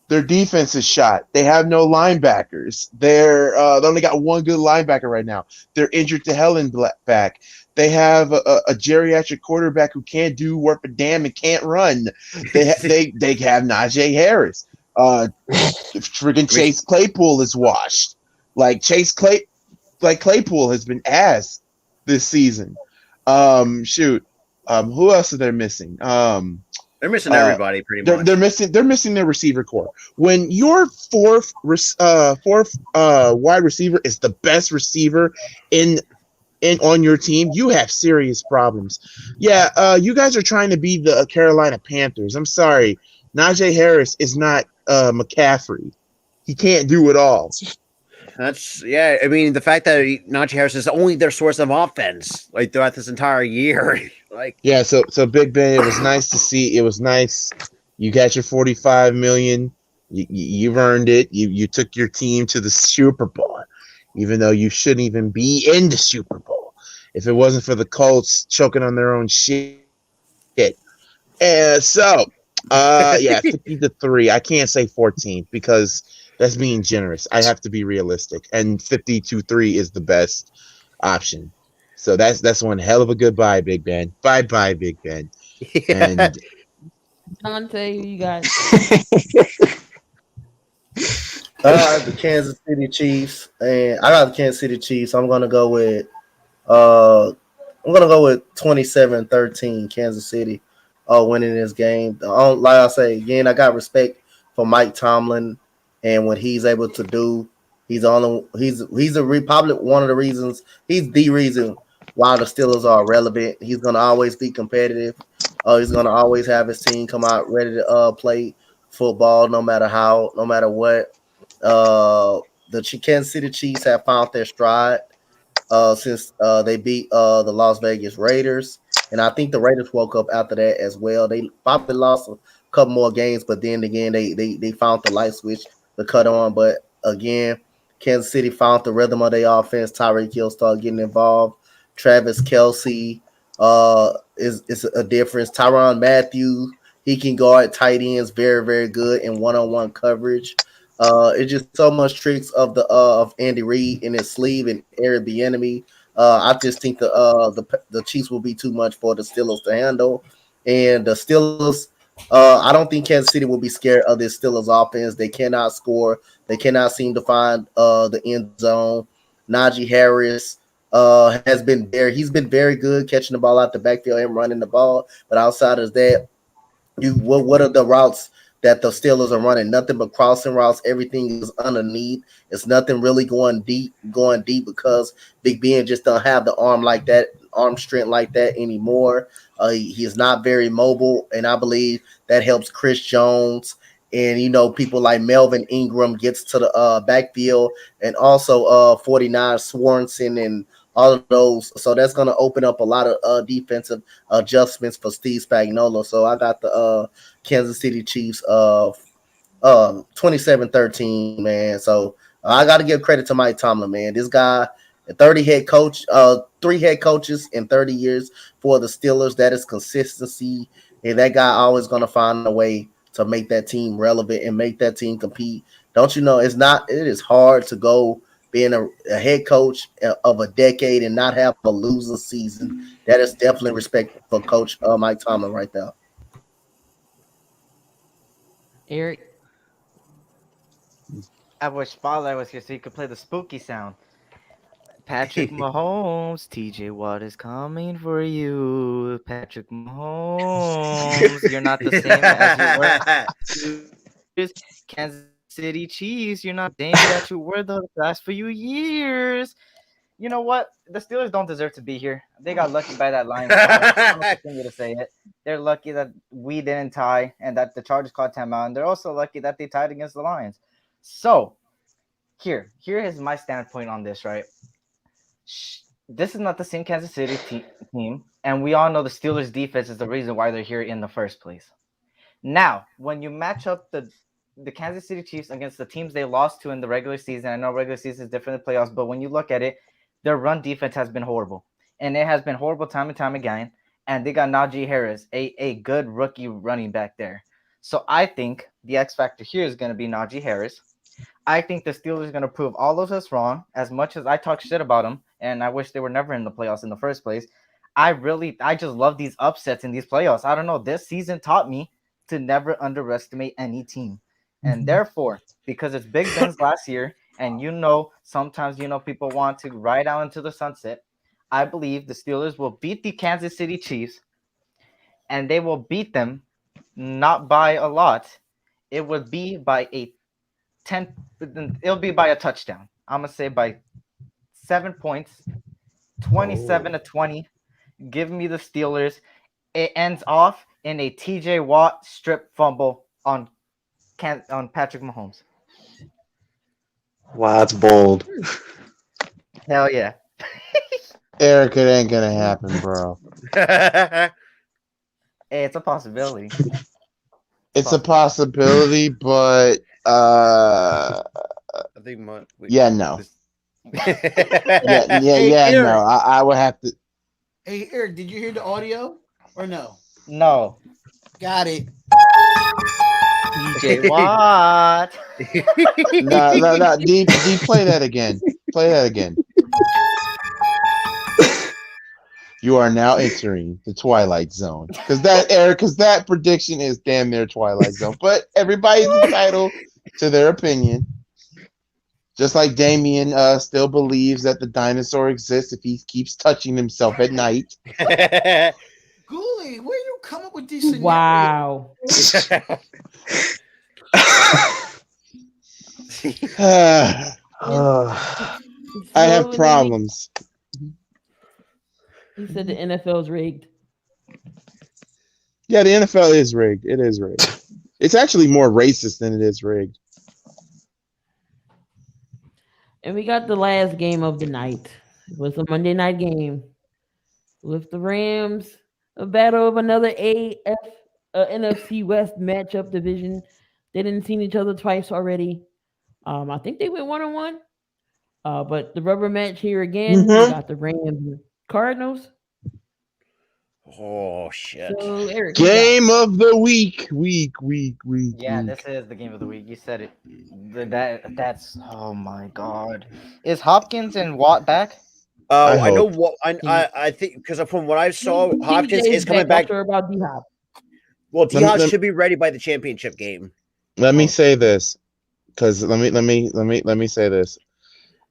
Their defense is shot. They have no linebackers. They only got one good linebacker right now. They're injured to hell in back. They have a geriatric quarterback who can't do worth a damn and can't run. They have Najee Harris. Friggin' Chase Claypool is washed. Claypool has been ass this season. Who else are they missing? They're missing everybody pretty much. They're missing their receiver core. When your fourth wide receiver is the best receiver in on your team, you have serious problems. Yeah, you guys are trying to be the Carolina Panthers. I'm sorry. Najee Harris is not McCaffrey. He can't do it all. I mean, the fact that Najee Harris is only their source of offense, like throughout this entire year, So Big Ben, it was nice to see. It was nice. You got your $45 million. You've earned it. You took your team to the Super Bowl, even though you shouldn't even be in the Super Bowl if it wasn't for the Colts choking on their own shit. And so, 50-3. I can't say 14 because that's being generous. I have to be realistic, and 50-3 is the best option. So that's one hell of a goodbye, Big Ben. Bye, Big Ben. And Donte, who you got? The Kansas City Chiefs, and I got the Kansas City Chiefs. I'm gonna go with 27-13 Kansas City winning this game. Like I say again, I got respect for Mike Tomlin and what he's able to do. He's probably one of the reasons. He's the reason why the Steelers are relevant. He's gonna always be competitive. He's gonna always have his team come out ready to play football, no matter what. The Kansas City Chiefs have found their stride since they beat the Las Vegas Raiders, and I think the Raiders woke up after that as well. They probably lost a couple more games, but then again they found the light switch to cut on. But again, Kansas City found the rhythm of their offense. Tyreek Hill started getting involved. Travis Kelce is a difference. Tyrann Mathieu, he can guard tight ends very, very good in one-on-one coverage. It's just so much tricks of Andy Reid in his sleeve and Eric Bieniemy. I just think the Chiefs will be too much for the Steelers to handle, and the Steelers. I don't think Kansas City will be scared of this Steelers offense. They cannot score. They cannot seem to find the end zone. Najee Harris, has been there. He's been very good catching the ball out the backfield and running the ball. But outside of that, what are the routes that the Steelers are running? Nothing but crossing routes. Everything is underneath. It's nothing really going deep because Big Ben just don't have the arm strength like that anymore. He is not very mobile, and I believe that helps Chris Jones and people like Melvin Ingram gets to the backfield, and also 49 Swanson and all of those. So that's going to open up a lot of defensive adjustments for Steve Spagnuolo. So I got the Kansas City Chiefs 27-13, man. So I got to give credit to Mike Tomlin, man. This guy, 3 head coaches in 30 years for the Steelers. That is consistency, and that guy always going to find a way to make that team relevant and make that team compete. Don't you know? It is hard to go being a head coach of a decade and not have a losing season. That is definitely respect for Coach Mike Tomlin right there. Eric? I wish Spotlight was here so you could play the spooky sound. Patrick Mahomes, TJ Watt is coming for you. Patrick Mahomes, you're not the same as you were. Kansas City Chiefs, you're not the same that you were the last few years. You know what? The Steelers don't deserve to be here. They got lucky by that Lions. I'm not going to say it. They're lucky that we didn't tie and that the Chargers caught timeout. And they're also lucky that they tied against the Lions. So, here is my standpoint on this, right? This is not the same Kansas City team, and we all know the Steelers' defense is the reason why they're here in the first place. Now, when you match up the Kansas City Chiefs against the teams they lost to in the regular season, I know regular season is different than playoffs, but when you look at it, their run defense has been horrible, and it has been horrible time and time again, and they got Najee Harris, a good rookie running back there. So I think the X factor here is going to be Najee Harris. I think the Steelers are going to prove all of us wrong. As much as I talk shit about them, and I wish they were never in the playoffs in the first place, I just love these upsets in these playoffs. I don't know. This season taught me to never underestimate any team. And therefore, because it's Big Ben's last year, and sometimes people want to ride out into the sunset, I believe the Steelers will beat the Kansas City Chiefs, and they will beat them not by a lot. It would be by it'll be by a touchdown. I'm gonna say by 7 points, 27-20. Give me the Steelers. It ends off in a TJ Watt strip fumble on Patrick Mahomes. Wow, that's bold. Hell yeah. Eric, it ain't gonna happen, bro. Hey, it's a possibility. It's a possibility, but I think no. No. I would have to. Hey, Eric, did you hear the audio or no? No. Got it. TJ Watt. No. D, play that again. Play that again. You are now entering the Twilight Zone. Because that prediction is damn near Twilight Zone. But everybody's entitled to their opinion. Just like Damien still believes that the dinosaur exists if he keeps touching himself at night. Ghoulie, where you come up with these scenarios? Wow. I have problems. He said the NFL's rigged. Yeah, the NFL is rigged. It is rigged. It's actually more racist than it is rigged. And we got the last game of the night. It was a Monday night game with the Rams, a battle of another NFC West matchup division. They didn't see each other twice already. I think they went 1-1. But the rubber match here again, we got the Rams and Cardinals. Oh shit! So, Eric, game of the week. Yeah, this is the game of the week. You said it. That's oh my god. Is Hopkins and Watt back? I know what I think because from what I saw, Hopkins is coming back. Sure about D-Hop. Well, D-Hop should be ready by the championship game. Let me say this, because let me say this.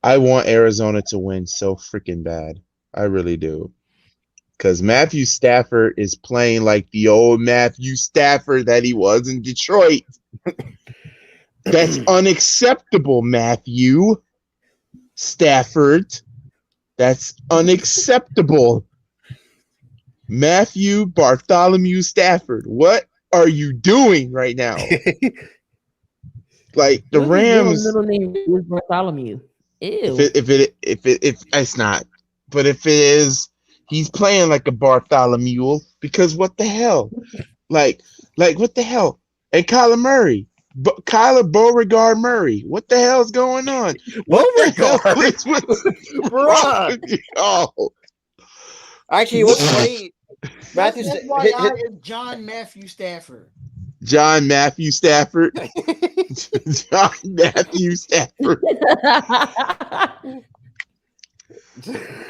I want Arizona to win so freaking bad. I really do. Because Matthew Stafford is playing like the old Matthew Stafford that he was in Detroit. That's unacceptable, Matthew Stafford. That's unacceptable. Matthew Bartholomew Stafford. What are you doing right now? Like the What's his real Rams. middle name is Bartholomew. Ew. If it's not, but if it is, he's playing like a Bartholomew because what the hell? Like what the hell? And Kyler Murray, Kyler Beauregard Murray, what the hell's going on? What the hell is wrong with y'all? Actually, what's funny? Matthew, That's why I is John Matthew Stafford. John Matthew Stafford. John Matthew Stafford.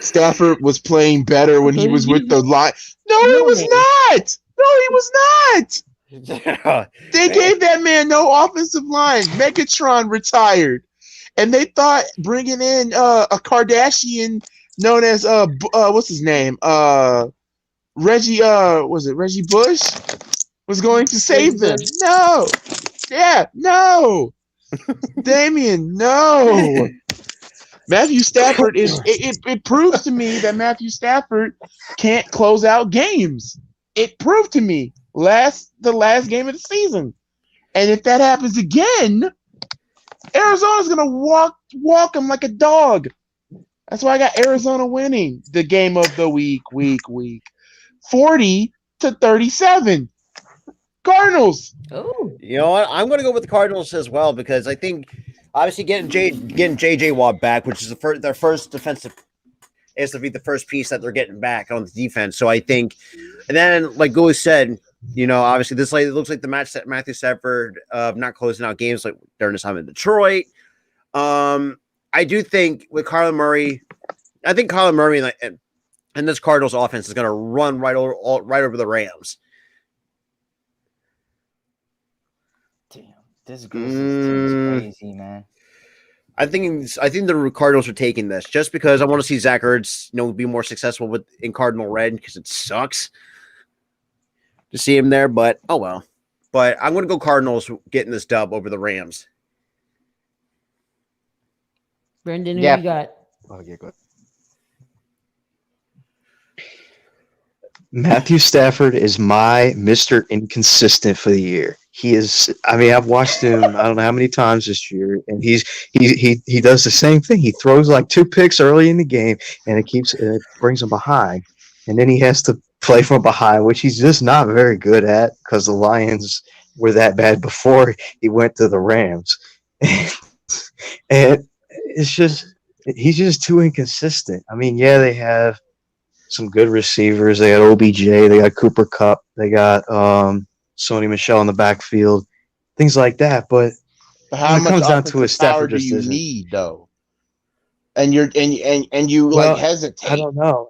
Stafford was playing better when he was with the line. No, he was not. No, he was not. They gave that man no offensive line. Megatron retired, and they thought bringing in a Kardashian known as what's his name Reggie was it Reggie Bush was going to save them. No, yeah, no, Damian, no. Matthew Stafford is it proves to me that Matthew Stafford can't close out games. It proved to me the last game of the season. And if that happens again, Arizona's gonna walk him like a dog. That's why I got Arizona winning the game of the week. 40-37. Cardinals. Oh, You know what? I'm going to go with the Cardinals as well because I think obviously getting JJ Watt back, which is their first defensive, is to be the first piece that they're getting back on the defense. So I think, and then like Gooley said, you know, obviously this it looks like the match that Matthew Stafford not closing out games like during his time in Detroit. I do think with Kyler Murray, I think Kyler Murray and this Cardinals offense is going to run right over the Rams. Damn, this Grizzlies team is crazy, man. I think the Cardinals are taking this just because I want to see Zach Ertz, be more successful in Cardinal red because it sucks to see him there. But oh well. But I'm going to go Cardinals getting this dub over the Rams. Brendan, who you got? Oh, yeah, go ahead. Matthew Stafford is my Mr. Inconsistent for the year. He is. I mean, I've watched him. I don't know how many times this year, and he does the same thing. He throws like 2 picks early in the game, and it brings him behind, and then he has to play from behind, which he's just not very good at because the Lions were that bad before he went to the Rams, and it's just he's just too inconsistent. I mean, yeah, they have some good receivers. They got OBJ, they got Cooper Kupp, they got Sony Michel in the backfield, things like that. But how when it much comes down to offensive it, Stafford power do just you isn't. need though? And you Well, hesitate. I don't know.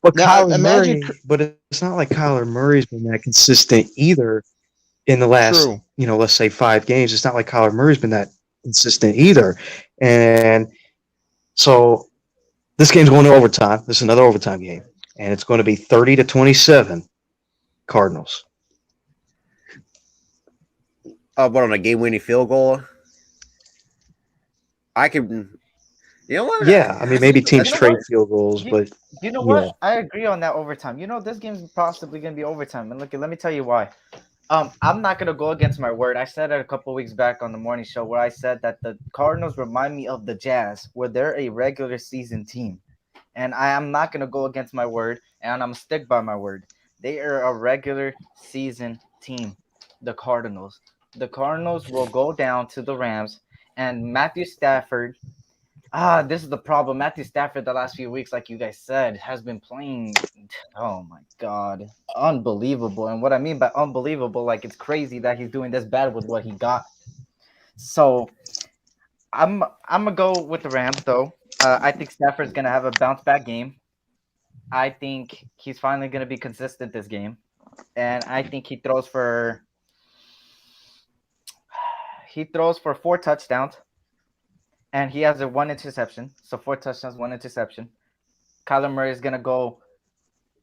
But Now, Kyler imagine- Murray, but it's not like Kyler Murray's been that consistent either in the last, True. Let's say 5 games. It's not like Kyler Murray's been that consistent either. And so this game's going to overtime. This is another overtime game. And it's going to be 30-27 Cardinals. What, on a game-winning field goal? I could, what? Yeah, I mean, maybe teams You know trade what? field goals, but You know yeah. what? I agree on that overtime. This game's possibly going to be overtime. And look, let me tell you why. I'm not going to go against my word. I said it a couple weeks back on the morning show where I said that the Cardinals remind me of the Jazz, where they're a regular season team. And I am not going to go against my word, and I'm going to stick by my word. They are a regular season team, the Cardinals. The Cardinals will go down to the Rams, and Matthew Stafford, this is the problem. Matthew Stafford, the last few weeks, like you guys said, has been playing, oh my God, unbelievable. And what I mean by unbelievable, like it's crazy that he's doing this bad with what he got. So I'm going to go with the Rams, though. I think Stafford's going to have a bounce-back game. I think he's finally going to be consistent this game. And I think he throws for 4 touchdowns. and he has a 1 interception, so 4 touchdowns, 1 interception. Kyler Murray is gonna go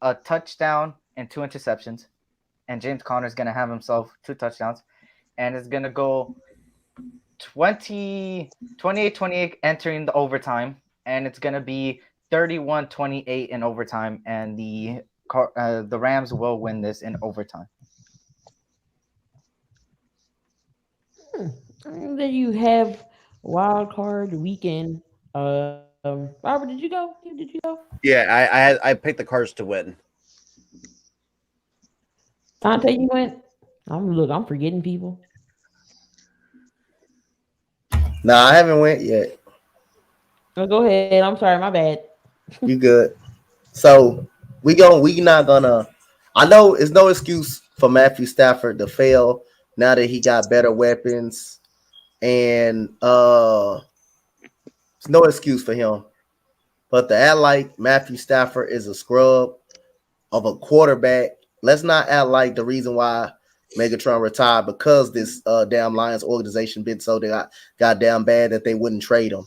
a touchdown and 2 interceptions, and James Conner is gonna have himself 2 touchdowns, and it's gonna go 28-28 entering the overtime, and it's gonna be 31-28 in overtime, and the Rams will win this in overtime. And then you have wild card weekend. Robert, did you go? Did you go? Yeah, I picked the Cards to win. Donte, you went. I'm forgetting people. Nah, I haven't went yet. Oh, go ahead. I'm sorry, my bad. You good? So we not gonna. I know it's no excuse for Matthew Stafford to fail now that he got better weapons, and it's no excuse for him. But to act like Matthew Stafford is a scrub of a quarterback, let's not act like the reason why Megatron retired because this damn Lions organization been so goddamn bad that they wouldn't trade him.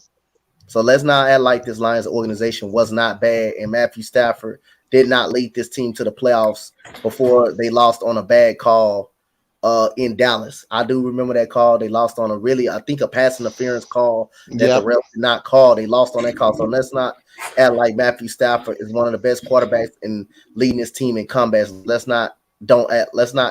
So let's not act like this Lions organization was not bad and Matthew Stafford did not lead this team to the playoffs before they lost on a bad call in Dallas. I do remember that call. They lost on I think a pass interference call that the ref did not call. They lost on that call. So let's not act like Matthew Stafford is one of the best quarterbacks in leading his team in comebacks. Let's not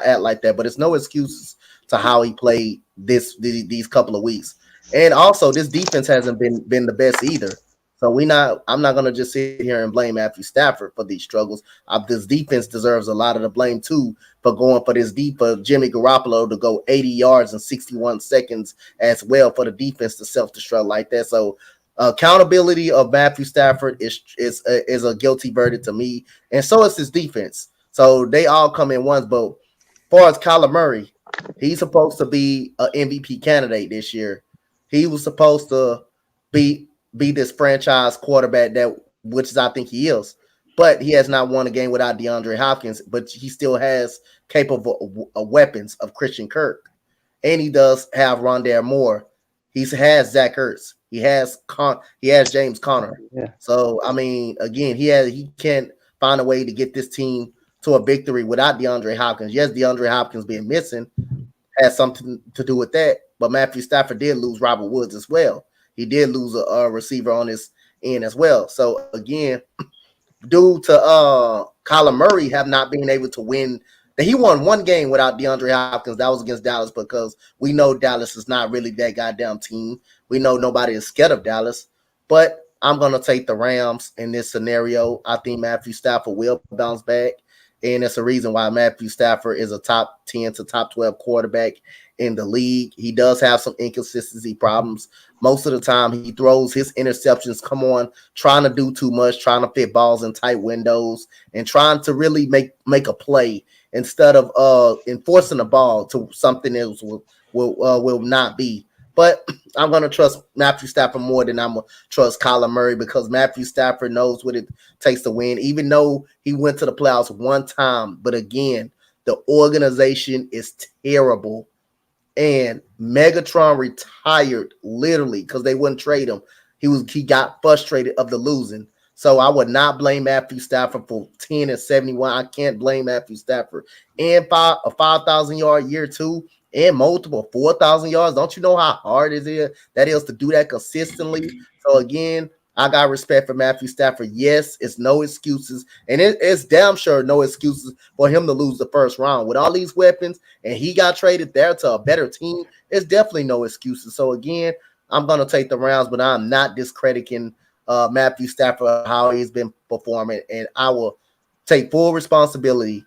act like that. But it's no excuses to how he played these couple of weeks. And also, this defense hasn't been the best either. So I'm not gonna just sit here and blame Matthew Stafford for these struggles. This defense deserves a lot of the blame too for going for Jimmy Garoppolo to go 80 yards in 61 seconds as well for the defense to self-destruct like that. So accountability of Matthew Stafford is a guilty verdict to me, and so is his defense. So they all come in once. But as far as Kyler Murray, he's supposed to be an MVP candidate this year. He was supposed to be this franchise quarterback which is I think he is, but he has not won a game without DeAndre Hopkins, but he still has capable weapons of Christian Kirk, and he does have Rondale Moore. He has Zach Ertz. He has James Conner. Yeah. So I mean, again, he can't find a way to get this team to a victory without DeAndre Hopkins. Yes, DeAndre Hopkins being missing has something to do with that, but Matthew Stafford did lose Robert Woods as well. He did lose a receiver on his end as well. So again, due to Kyler Murray have not been able to win. He won one game without DeAndre Hopkins. That was against Dallas because we know Dallas is not really that goddamn team. We know nobody is scared of Dallas. But I'm going to take the Rams in this scenario. I think Matthew Stafford will bounce back. And that's the reason why Matthew Stafford is a top 10 to top 12 quarterback in the league. He does have some inconsistency problems. Most of the time he throws his interceptions, trying to do too much, trying to fit balls in tight windows and trying to really make a play instead of enforcing the ball to something else will not be. But I'm going to trust Matthew Stafford more than I'm going to trust Kyler Murray because Matthew Stafford knows what it takes to win, even though he went to the playoffs one time. But again, the organization is terrible. And Megatron retired literally because they wouldn't trade him. He got frustrated of the losing. So I would not blame Matthew Stafford for 10 and 71. I can't blame Matthew Stafford. And a 5,000-yard year too, and multiple 4,000 yards. Don't you know how hard that is to do that consistently? So again, I got respect for Matthew Stafford. Yes, it's no excuses, and it's damn sure no excuses for him to lose the first round with all these weapons. And he got traded there to a better team. It's definitely no excuses. So again, I'm gonna take the Rams, but I'm not discrediting Matthew Stafford how he's been performing, and I will take full responsibility.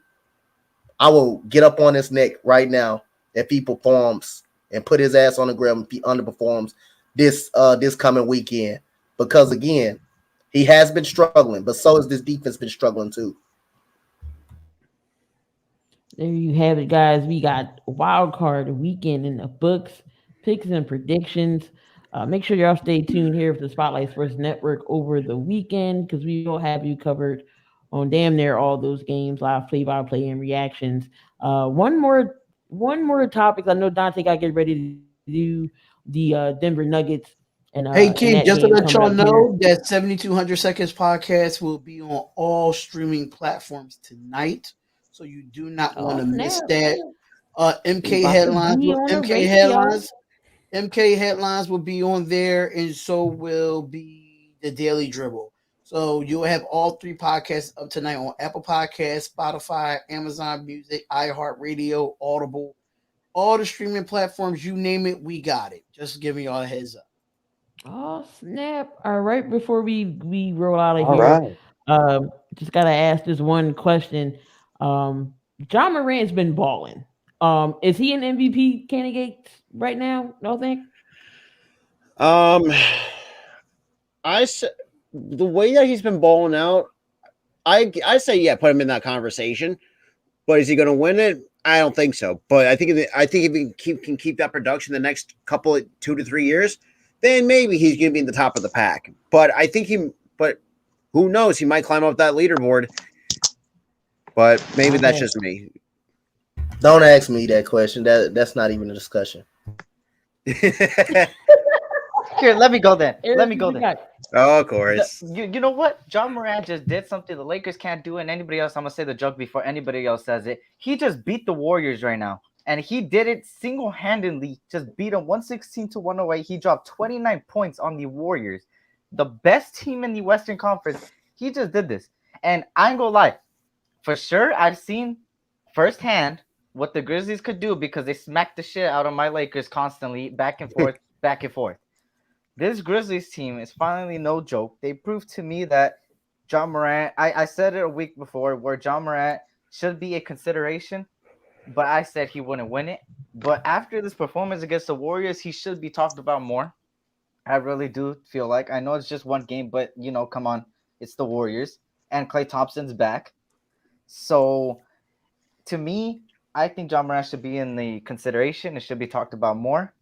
I will get up on his neck right now if he performs and put his ass on the ground if he underperforms this coming weekend. Because again, he has been struggling, but so has this defense been struggling too. There you have it, guys. We got wild card weekend in the books, picks and predictions. Make sure y'all stay tuned here for the Spotlight Sports Network over the weekend because we will have you covered on damn near all those games, live play-by-play and reactions. One more topic. I know Donte got to get ready to do the Denver Nuggets Hey, and King, that just to game let coming y'all up here. know that 7200 Seconds podcast will be on all streaming platforms tonight. So you do not want to miss Snap. that. MK About to headlines, be on the MK radio. headlines, MK headlines will be on there, and so will be the Daily Dribble. So you'll have all 3 podcasts up tonight on Apple Podcasts, Spotify, Amazon Music, iHeartRadio, Audible, all the streaming platforms. You name it, we got it. Just giving y'all a heads up. Oh snap! All right, before we roll out of All here, right. just gotta ask this one question. John Morant's been balling. Is he an MVP candidate right now? No think. I say the way that he's been balling out, I say yeah, put him in that conversation. But is he going to win it? I don't think so. But I think if he can keep that production the next couple of 2 to 3 years, then maybe he's going to be in the top of the pack. But but who knows? He might climb up that leaderboard. But maybe that's just me. Don't ask me that question. That's not even a discussion. Here, let me go then. Eric, Let me go then. Oh, of course. You know what? John Morant just did something the Lakers can't do, and anybody else. I'm gonna say the joke before anybody else says it. He just beat the Warriors right now, and he did it single-handedly. Just beat them 116 to 108. He dropped 29 points on the Warriors, the best team in the Western Conference. He just did this, and I ain't gonna lie. For sure, I've seen firsthand what the Grizzlies could do because they smacked the shit out of my Lakers constantly, back and forth, back and forth. This Grizzlies team is finally no joke. They proved to me that John Morant, I said it a week before, where John Morant should be a consideration, but I said he wouldn't win it. But after this performance against the Warriors, he should be talked about more. I really do feel like. I know it's just one game, but, come on. It's the Warriors, and Klay Thompson's back. So, to me, I think John Morant should be in the consideration. It should be talked about more.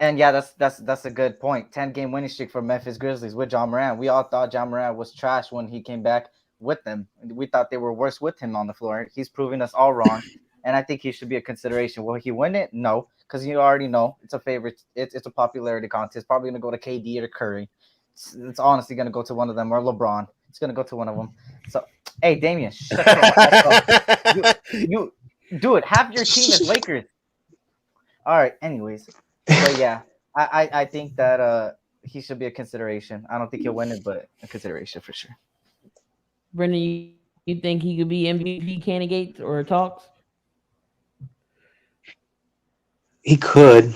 And yeah, that's a good point. 10-game winning streak for Memphis Grizzlies with John Morant. We all thought John Morant was trash when he came back with them. We thought they were worse with him on the floor. He's proving us all wrong, and I think he should be a consideration. Will he win it? No, because you already know it's a favorite. It's a popularity contest. Probably gonna go to KD or Curry. It's honestly gonna go to one of them, or LeBron. It's gonna go to one of them. So, hey, Damian, shut up. You do it. Have your team as Lakers. All right. Anyways. But yeah, I think that he should be a consideration. I don't think he'll win it, but a consideration for sure. Brendan, you think he could be MVP candidate or talks? He could.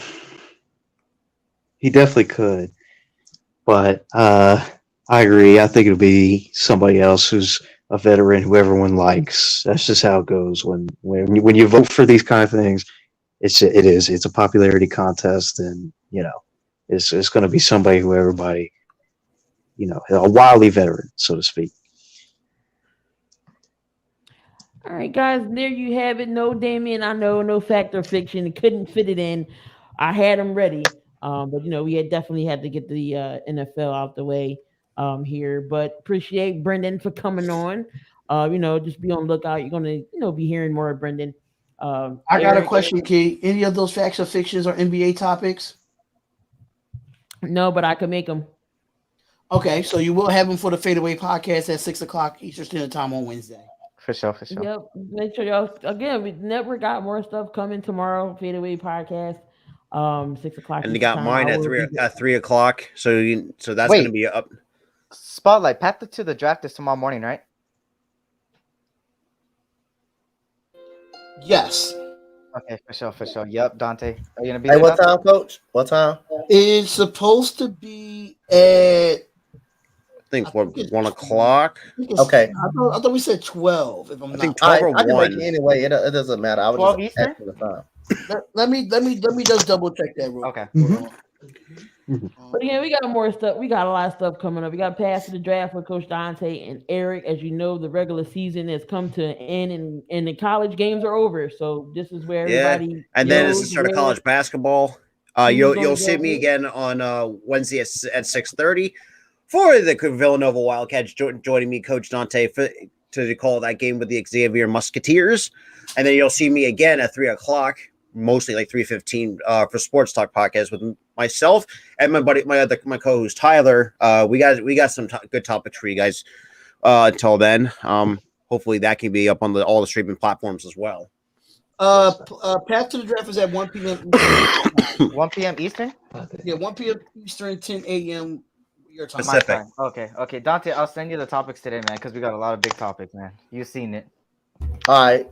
He definitely could. But I agree. I think it'll be somebody else who's a veteran who everyone likes. That's just how it goes when you vote for these kind of things. It's a popularity contest, and it's going to be somebody who everybody, a wildly veteran, so to speak. All right, guys, there you have it. No Damian, I know, no fact or fiction. Couldn't fit it in. I had them ready, but we had definitely had to get the NFL out the way here. But appreciate Brendan for coming on. Just be on the lookout. You're gonna be hearing more of Brendan. I got a question, Key. Any of those facts or fictions or NBA topics? No, but I can make them. Okay, so you will have them for the Fadeaway podcast at 6:00 Eastern Standard Time on Wednesday. For sure. Yep. Make sure y'all we network got more stuff coming tomorrow. Fadeaway podcast, 6:00. And they got mine at 3:00. So that's going to be up. Spotlight. Path to the draft is tomorrow morning, right? Yes. Okay, for sure. Yep, Donte. Are you gonna be Hey, there? what time, Coach? What time? It's supposed to be at. I think 1 o'clock. Okay. I thought we said 12. If I'm I think not. 12 or I can 1. make it anyway. It doesn't matter. I was 12 just Eastern? asking the time. Let me just double check that. Real Okay. But again, we got more stuff. We got a lot of stuff coming up. We got past the draft with Coach Donte and Eric. As you know, the regular season has come to an end, and the college games are over. So this is where everybody. And then it's the start of college basketball. You'll see me again on Wednesday at 6:30 for the Villanova Wildcats. Joining me, Coach Donte, to call that game with the Xavier Musketeers, and then you'll see me again at 3:00 mostly like 315 for Sports Talk podcast with myself and my buddy, my co-host Tyler. We got some good topics for you guys. Until then, hopefully that can be up on all the streaming platforms as well. Path to the Draft is at 1 p.m. 1 p.m. Eastern? Yeah, 1 p.m. Eastern, 10 a.m. your time. My time. Okay. Donte, I'll send you the topics today, man, because we got a lot of big topics, man. You've seen it. All right.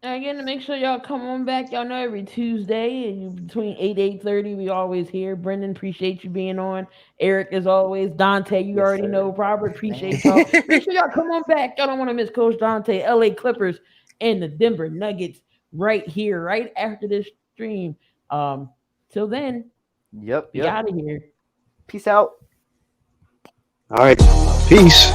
Again, make sure y'all come on back. Y'all know every Tuesday between 8-8:30, we always here. Brendan, appreciate you being on. Eric, as always. Donte, you already know. Robert, appreciate y'all. Make sure y'all come on back. Y'all don't want to miss Coach Donte, LA Clippers, and the Denver Nuggets right here, right after this stream. Till then, Yep. be out of here. Peace out. All right. Peace.